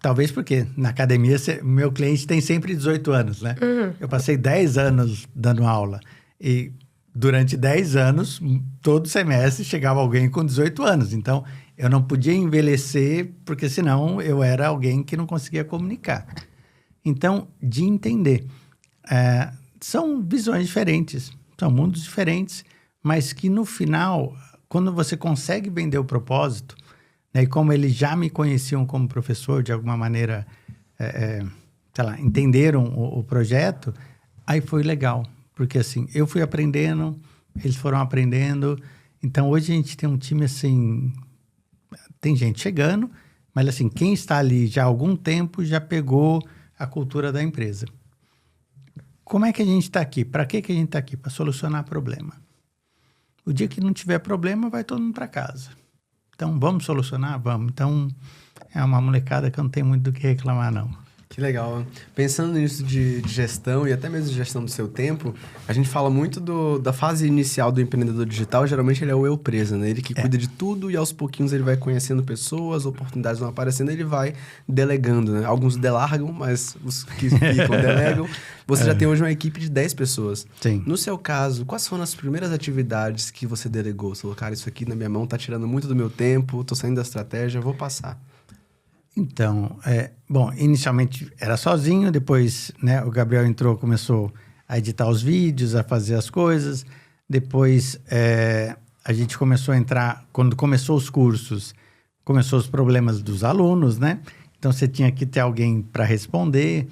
Talvez porque na academia, meu cliente tem sempre 18 anos, né? Eu passei 10 anos dando aula. E durante 10 anos, todo semestre, chegava alguém com 18 anos. Então, eu não podia envelhecer, porque senão eu era alguém que não conseguia comunicar. Então, de entender... são visões diferentes, são mundos diferentes, mas que no final, quando você consegue vender o propósito, né, e como eles já me conheciam como professor, de alguma maneira, sei lá, entenderam o projeto, aí foi legal, porque assim, eu fui aprendendo, eles foram aprendendo, então hoje a gente tem um time assim, tem gente chegando, mas assim, quem está ali já há algum tempo já pegou a cultura da empresa. Como é que a gente está aqui? Para que a gente está aqui? Para solucionar problema. O dia que não tiver problema, vai todo mundo para casa. Então, vamos solucionar? Vamos. Então, é uma molecada que eu não tenho muito do que reclamar, não. Que legal. Pensando nisso de gestão e até mesmo de gestão do seu tempo, a gente fala muito da fase inicial do empreendedor digital. Geralmente ele é o eu preso, né? Ele que cuida de tudo e aos pouquinhos ele vai conhecendo pessoas, oportunidades vão aparecendo, ele vai delegando, né? Alguns delargam, mas os que ficam delegam. Você já tem hoje uma equipe de 10 pessoas. Sim. No seu caso, quais foram as primeiras atividades que você delegou? Você falou, cara, isso aqui na minha mão tá tirando muito do meu tempo, tô saindo da estratégia, vou passar. Então, bom, inicialmente era sozinho, depois, né, o Gabriel entrou, começou a editar os vídeos, a fazer as coisas. Depois, a gente começou a entrar, quando começou os cursos, começou os problemas dos alunos, né? Então, você tinha que ter alguém para responder.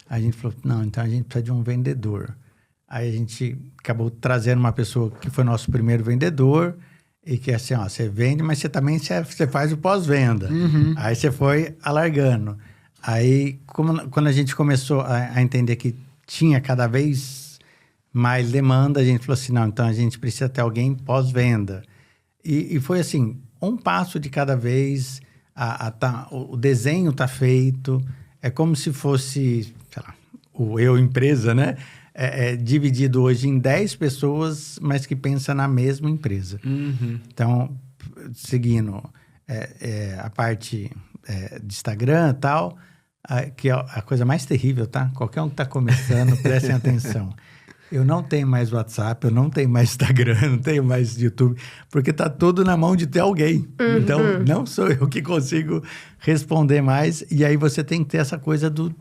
A gente falou, não, então a gente precisa de um vendedor. Aí a gente acabou trazendo uma pessoa que foi nosso primeiro vendedor, e que assim, ó, você vende, mas você também você faz o pós-venda. Aí você foi alargando. Aí, quando a gente começou a entender que tinha cada vez mais demanda, a gente falou assim, não, então a gente precisa ter alguém pós-venda. E foi assim, um passo de cada vez, o desenho está feito, é como se fosse, sei lá, eu empresa, né? Dividido hoje em 10 pessoas, mas que pensa na mesma empresa. Então, seguindo a parte de Instagram e tal, que é a coisa mais terrível, tá? Qualquer um que está começando, prestem atenção. Eu não tenho mais WhatsApp, eu não tenho mais Instagram, não tenho mais YouTube, porque tá tudo na mão de ter alguém. Então, não sou eu que consigo responder mais. E aí você tem que ter essa coisa do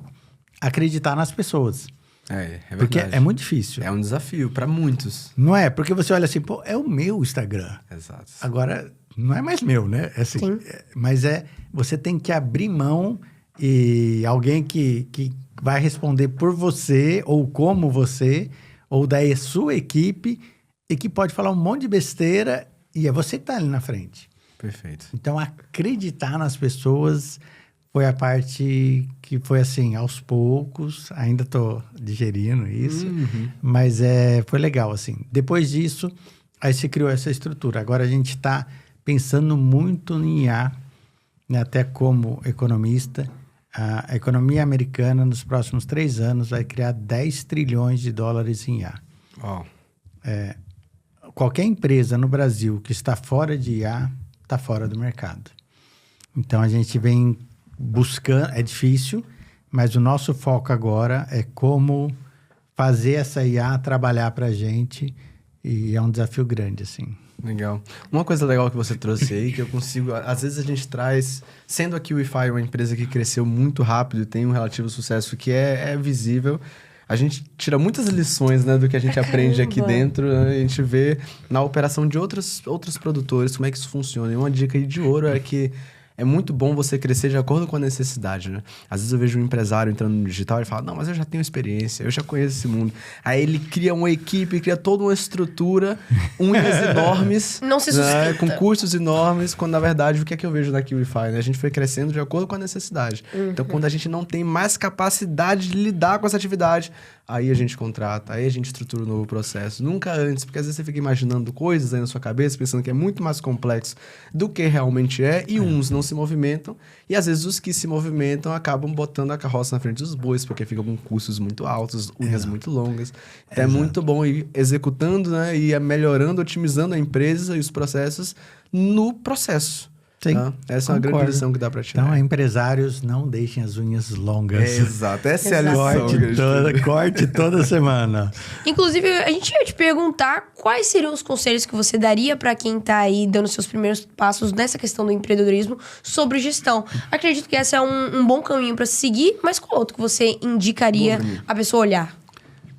acreditar nas pessoas. É verdade. Porque é muito difícil. É um desafio para muitos. Não é? Porque você olha assim, pô, é o meu Instagram. Exato. Agora, não é mais meu, né? É assim, mas você tem que abrir mão e alguém que vai responder por você ou como você, ou daí a sua equipe, e que pode falar um monte de besteira e é você que está ali na frente. Perfeito. Então, acreditar nas pessoas foi a parte que foi assim, aos poucos, ainda estou digerindo isso, mas foi legal, assim. Depois disso, aí se criou essa estrutura. Agora a gente está pensando muito em IA, né, até como economista. A economia americana, nos próximos 3 anos, vai criar 10 trilhões de dólares em IA. Uau. Qualquer empresa no Brasil que está fora de IA, está fora do mercado. Então, a gente vem buscando... É difícil, mas o nosso foco agora é como fazer essa IA trabalhar para a gente. E é um desafio grande, assim. Legal. Uma coisa legal que você trouxe aí, que eu consigo... Às vezes a gente traz... Sendo a QIFI uma empresa que cresceu muito rápido e tem um relativo sucesso que é visível, a gente tira muitas lições, né, do que a gente aprende aqui dentro. Né? A gente vê na operação de outros produtores como é que isso funciona. E uma dica aí de ouro é que é muito bom você crescer de acordo com a necessidade, né? Às vezes eu vejo um empresário entrando no digital e fala, não, mas eu já tenho experiência, eu já conheço esse mundo. Aí ele cria uma equipe, cria toda uma estrutura, unhas enormes, não se sustenta, né? Com custos enormes, quando na verdade o que é que eu vejo na QIFI, né? A gente foi crescendo de acordo com a necessidade. Então quando a gente não tem mais capacidade de lidar com essa atividade, aí a gente contrata, aí a gente estrutura um novo processo. Nunca antes, porque às vezes você fica imaginando coisas aí na sua cabeça, pensando que é muito mais complexo do que realmente é, e uns não se movimentam, e às vezes os que se movimentam acabam botando a carroça na frente dos bois, porque ficam com custos muito altos, unhas muito longas. Então é muito bom ir executando, né, e melhorando, otimizando a empresa e os processos no processo. Sim, tá? Essa é uma grande lição que dá para tirar. Então, empresários, não deixem as unhas longas. Exato, essa é a lição. Corte toda semana. Inclusive, a gente ia te perguntar quais seriam os conselhos que você daria para quem tá aí dando seus primeiros passos nessa questão do empreendedorismo sobre gestão. Acredito que esse é um bom caminho para se seguir, mas qual outro que você indicaria a pessoa olhar?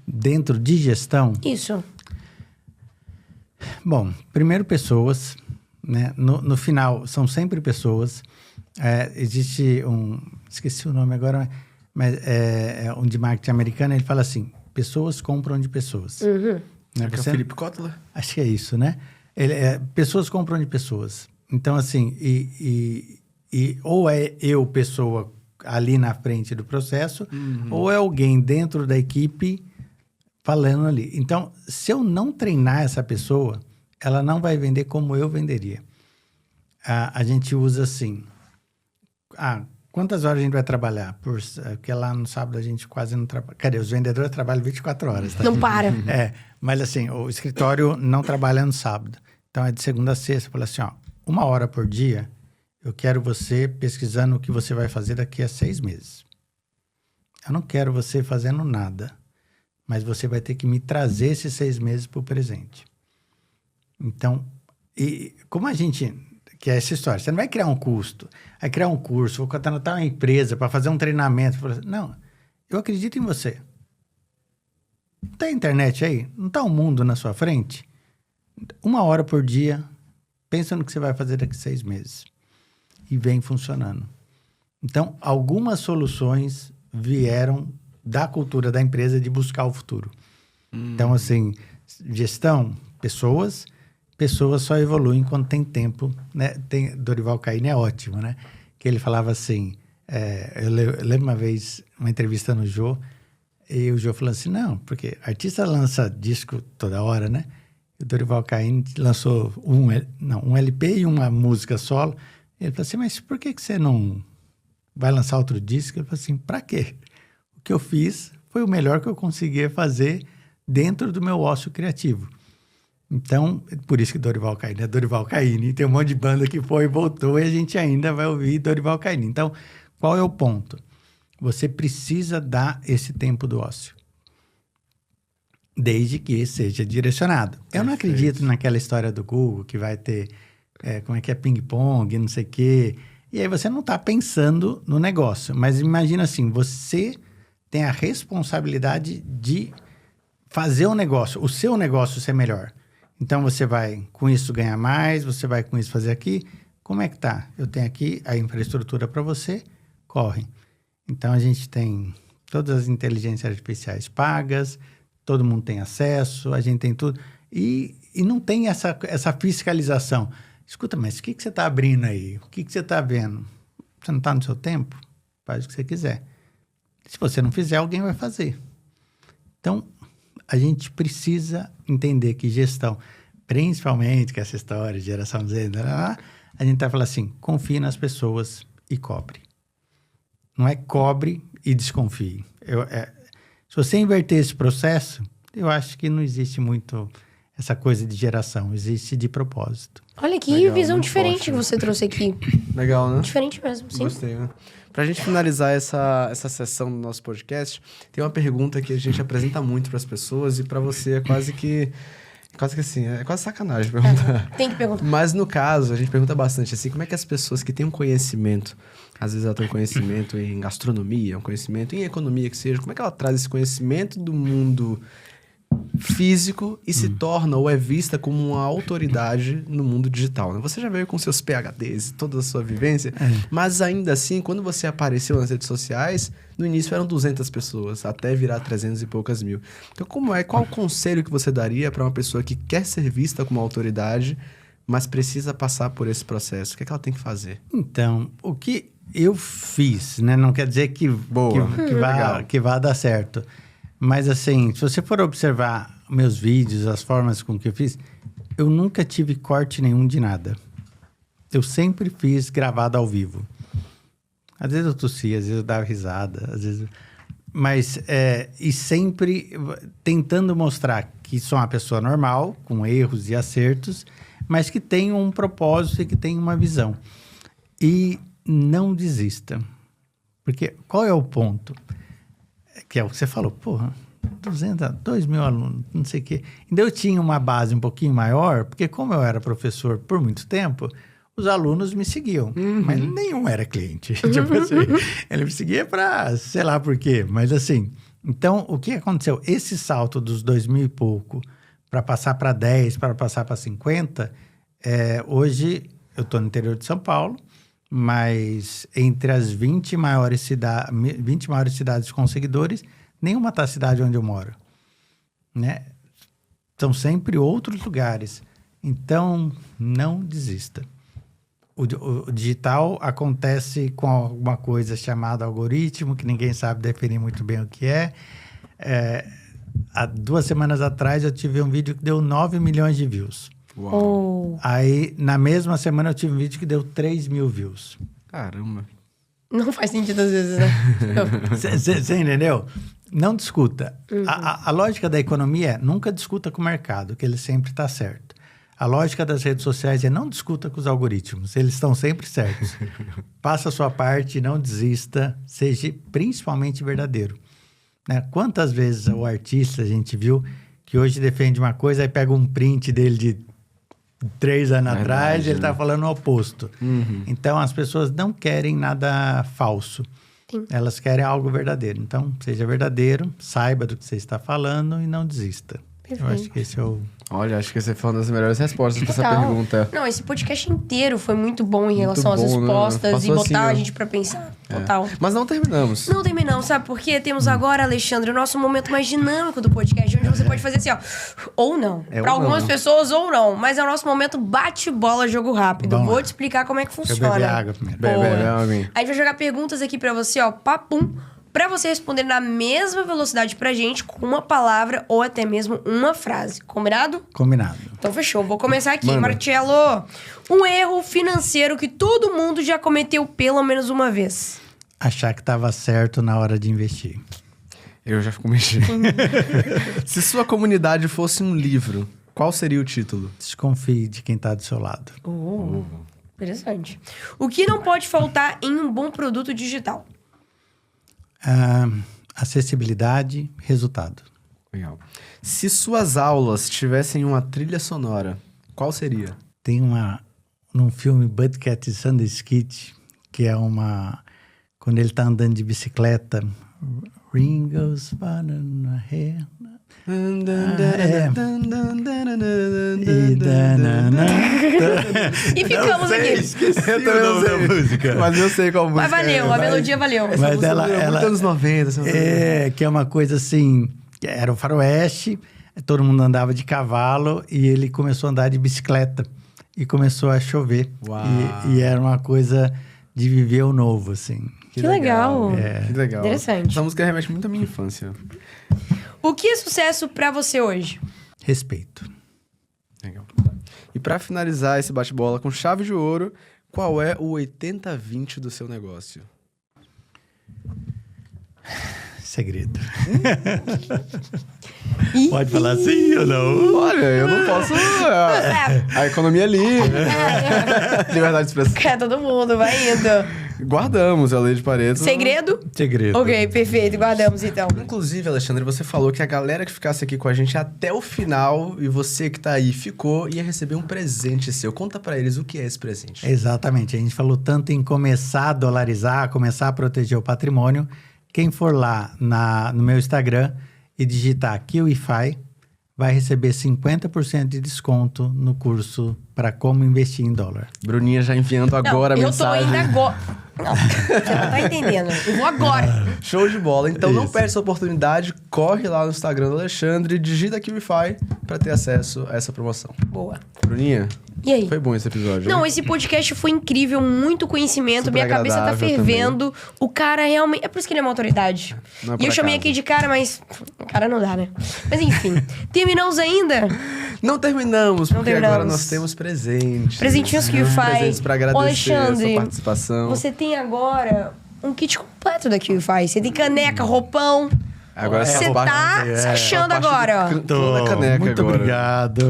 Dentro de gestão? Isso. Bom, primeiro pessoas... Né? No final, são sempre pessoas. Existe esqueci o nome agora, mas é um de marketing americano, ele fala assim, pessoas compram de pessoas. Uhum. Né? Que é o Philip Kotler? Acho que é isso, né? Pessoas compram de pessoas. Então, assim, ou é eu, pessoa, ali na frente do processo, ou é alguém dentro da equipe falando ali. Então, se eu não treinar essa pessoa, ela não vai vender como eu venderia. A gente usa assim... quantas horas a gente vai trabalhar? Porque lá no sábado a gente quase não trabalha. Cadê? Os vendedores trabalham 24 horas. Tá? Não para. Mas assim, o escritório não trabalha no sábado. Então, é de segunda a sexta. Fala assim, 1 hora por dia, eu quero você pesquisando o que você vai fazer daqui a 6 meses. Eu não quero você fazendo nada. Mas você vai ter que me trazer esses 6 meses para o presente. Então, como a gente... Que é essa história. Você não vai criar um custo. Vai criar um curso, vou contratar uma empresa para fazer um treinamento. Não, eu acredito em você. Não tem internet aí? Não está um mundo na sua frente? 1 hora por dia, pensa no que você vai fazer daqui a 6 meses. E vem funcionando. Então, algumas soluções vieram da cultura da empresa de buscar o futuro. Então, assim, gestão, pessoas só evoluem quando tem tempo, né? Dorival Caymmi é ótimo, né? Que ele falava assim, eu lembro uma vez, uma entrevista no Jô, E o Jô falou assim, não, porque artista lança disco toda hora, né? E o Dorival Caymmi lançou um LP e uma música solo. Ele falou assim, mas por que você não vai lançar outro disco? Ele falou assim, pra quê? O que eu fiz foi o melhor que eu conseguia fazer dentro do meu ócio criativo. Então, por isso que Dorival Caymmi é Dorival Caymmi. Tem um monte de banda que foi e voltou e a gente ainda vai ouvir Dorival Caymmi. Então, qual é o ponto? Você precisa dar esse tempo do ócio. Desde que seja direcionado. Eu não acredito naquela história do Google que vai ter, ping-pong, não sei o quê. E aí você não está pensando no negócio. Mas imagina assim, você tem a responsabilidade de fazer o negócio, o seu negócio ser melhor. Então você vai com isso ganhar mais, você vai com isso fazer aqui. Como é que tá? Eu tenho aqui a infraestrutura para você, corre. Então, a gente tem todas as inteligências artificiais pagas, todo mundo tem acesso, a gente tem tudo. E não tem essa fiscalização. Escuta, mas o que você está abrindo aí? O que você está vendo? Você não está no seu tempo? Faz o que você quiser. Se você não fizer, alguém vai fazer. Então, a gente precisa entender que gestão, principalmente que essa história de geração Z, a gente está falando assim, confie nas pessoas e cobre. Não é cobre e desconfie. Se você inverter esse processo, eu acho que não existe muito essa coisa de geração. Existe de propósito. Olha que legal, visão diferente que você trouxe aqui. Legal, né? Diferente mesmo, sim. Gostei, né? Pra gente finalizar essa sessão do nosso podcast, tem uma pergunta que a gente apresenta muito pras pessoas e pra você é quase que assim, é quase sacanagem perguntar. Tem que perguntar. Mas no caso, a gente pergunta bastante assim, como é que as pessoas que têm um conhecimento, às vezes ela tem um conhecimento em gastronomia, um conhecimento em economia que seja, como é que ela traz esse conhecimento do mundo físico e se torna ou é vista como uma autoridade no mundo digital, né? Você já veio com seus PhDs, toda a sua vivência, mas ainda assim, quando você apareceu nas redes sociais, no início eram 200 pessoas, até virar 300 e poucas mil. Então, qual o conselho que você daria para uma pessoa que quer ser vista como autoridade, mas precisa passar por esse processo? O que é que ela tem que fazer? Então, o que eu fiz, né? Não quer dizer que vá dar certo. Mas assim, se você for observar meus vídeos, as formas com que eu fiz, eu nunca tive corte nenhum de nada. Eu sempre fiz gravado ao vivo. Às vezes eu tossia, às vezes eu dava risada, às vezes... Mas, e sempre tentando mostrar que sou uma pessoa normal, com erros e acertos, mas que tem um propósito e que tem uma visão. E não desista. Porque qual é o ponto? Que é o que você falou, 2 mil alunos, não sei o quê. Então, eu tinha uma base um pouquinho maior, porque como eu era professor por muito tempo, os alunos me seguiam, mas nenhum era cliente. Tipo assim, ele me seguia para, sei lá por quê, mas assim... Então, o que aconteceu? Esse salto dos 2.000 e pouco para passar para 10, para passar para 50, hoje eu estou no interior de São Paulo, mas entre as 20 maiores cidades com seguidores, nenhuma está a cidade onde eu moro, né? São sempre outros lugares. Então, não desista. O digital acontece com alguma coisa chamada algoritmo, que ninguém sabe definir muito bem o que é. Há 2 semanas atrás, eu tive um vídeo que deu 9 milhões de views. Uau. Aí, na mesma semana, eu tive um vídeo que deu 3 mil views. Caramba. Não faz sentido às vezes, né? Você entendeu? Não discuta. A lógica da economia é nunca discuta com o mercado, que ele sempre está certo. A lógica das redes sociais é não discuta com os algoritmos, eles estão sempre certos. Faça a sua parte, não desista, seja principalmente verdadeiro. Né? Quantas vezes o artista, a gente viu, que hoje defende uma coisa, aí pega um print dele de 3 anos atrás e ele está falando o oposto. Então, as pessoas não querem nada falso. Sim. Elas querem algo verdadeiro. Então, seja verdadeiro, saiba do que você está falando e não desista. Perfeito. Eu acho que esse é o... Olha, acho que essa foi uma das melhores respostas para essa Total. pergunta. Não, esse podcast inteiro foi muito bom em relação às bom, né? respostas Passou e botar assim, a gente pra pensar. Total. Mas não terminamos. Não terminamos, sabe por quê? Temos agora, Alexandre, o nosso momento mais dinâmico do podcast, onde você pode fazer assim, ó, ou não. Pra algumas pessoas, ou não. Mas é o nosso momento bate-bola, jogo rápido. Vamos Vou lá. te explicar como é que Eu funciona. beber água primeiro. Bebe, Boa. alguém. A gente vai jogar perguntas aqui pra você, ó, papum. pra você responder na mesma velocidade pra gente com uma palavra ou até mesmo uma frase. Combinado? Combinado. Então fechou. Vou começar aqui. Manda. Marcelo, um erro financeiro que todo mundo já cometeu pelo menos uma vez. Achar que estava certo na hora de investir. Eu já fico mexendo. Se sua comunidade fosse um livro, qual seria o título? Desconfie de quem está do seu lado. Interessante. O que não pode faltar em um bom produto digital? Acessibilidade, resultado. Legal. Se suas aulas tivessem uma trilha sonora, qual seria? Tem num filme Budcat Sunday Skit, que é quando ele tá andando de bicicleta, Ringo's Banana Hair. E ficamos aqui. Esqueci Eu também não sei. música. Mas eu sei qual música. Mas valeu, a melodia valeu. Mas Música ela- muito ela- anos 90. assim, Que é uma coisa assim, que era o faroeste, todo mundo andava de cavalo e ele começou a andar de bicicleta e começou a chover. Uau. E era uma coisa de viver o novo, assim. Que legal. Que legal. Interessante. Essa música remete muito à minha infância. O que é sucesso pra você hoje? Respeito. Legal. E pra finalizar esse bate-bola com chave de ouro, qual é o 80-20 do seu negócio? Segredo. Pode falar sim ou não? Olha, eu não posso... A economia é livre. Liberdade de expressão. É, todo mundo, vai indo. Guardamos a lei de Pareto. Segredo? Segredo. Ok, perfeito. Guardamos então. Inclusive, Alexandre, você falou que a galera que ficasse aqui com a gente até o final e você que tá aí ficou, ia receber um presente seu. Conta pra eles o que é esse presente. Exatamente. A gente falou tanto em começar a dolarizar, começar a proteger o patrimônio. Quem for lá no meu Instagram e digitar KiwiFi, vai receber 50% de desconto no curso para como investir em dólar. Bruninha já enviando agora a eu mensagem. tô indo agora. Não, você não tá entendendo. Eu vou agora. Show de bola. Então não Isso. perde essa oportunidade, corre lá no Instagram do Alexandre, digita KiwiFi pra ter acesso a essa promoção. Boa. Bruninha, E aí? foi bom esse episódio. Não, né? esse podcast foi incrível, muito conhecimento, Super minha cabeça tá agradável fervendo. O cara realmente. É por isso que ele é uma autoridade. Não é E por eu chamei acaso. aqui de cara, mas. Cara não dá, né? Mas enfim, terminamos ainda? Não terminamos, porque agora terminamos. nós temos presentes. Presentinhos que faz. Presentes pra agradecer a Alexandre, sua participação. Você tem agora um kit completo da KiwiFi. Você tem caneca, roupão. Agora Você essa parte- tá se achando a parte agora, do ó. Tô na caneca muito agora.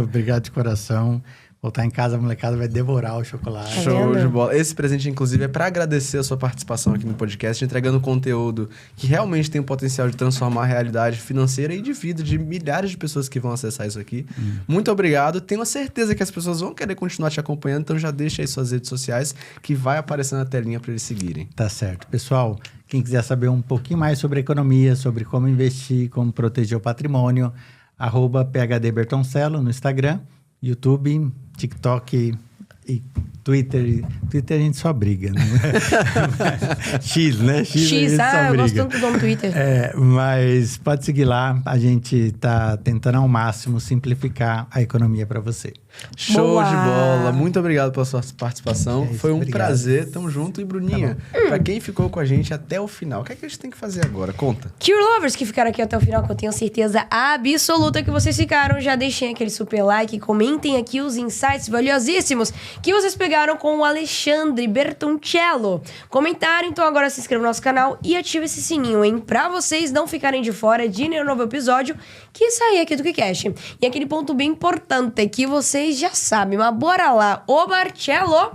obrigado de coração. Voltar em casa, a molecada vai devorar o chocolate. Tá Show vendo? de bola. Esse presente, inclusive, é pra agradecer a sua participação aqui no podcast, entregando conteúdo que realmente tem o potencial de transformar a realidade financeira e de vida de milhares de pessoas que vão acessar isso aqui. Muito obrigado. Tenho a certeza que as pessoas vão querer continuar te acompanhando, então já deixa aí suas redes sociais que vai aparecer na telinha pra eles seguirem. Tá certo. Pessoal, quem quiser saber um pouquinho mais sobre economia, sobre como investir, como proteger o patrimônio, @PhD Bertoncello no Instagram, YouTube, TikTok e Twitter. Twitter a gente só briga, né? X, né? X, a gente só eu gosto briga. tanto do nome Twitter. Mas pode seguir lá. A gente tá tentando ao máximo simplificar a economia para você. Show Boa. de bola. Muito obrigado pela sua participação. É isso, Foi um obrigado. prazer. Tamo junto. E Bruninha, pra quem ficou com a gente até o final, o que é que a gente tem que fazer agora? Conta. Cure Lovers que ficaram aqui até o final, que eu tenho certeza absoluta que vocês ficaram, já deixem aquele super like, comentem aqui os insights valiosíssimos que vocês pegaram com o Alexandre Bertoncello. Comentaram, então agora se inscreva no nosso canal e ative esse sininho, hein? Pra vocês não ficarem de fora de nenhum novo episódio que sair aqui do KiCast. E aquele ponto bem importante que vocês já sabem, mas bora lá. Ô Marcelo,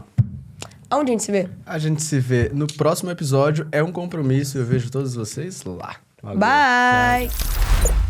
aonde a gente se vê? A gente se vê no próximo episódio. É um compromisso e eu vejo todos vocês lá. Valeu. Bye!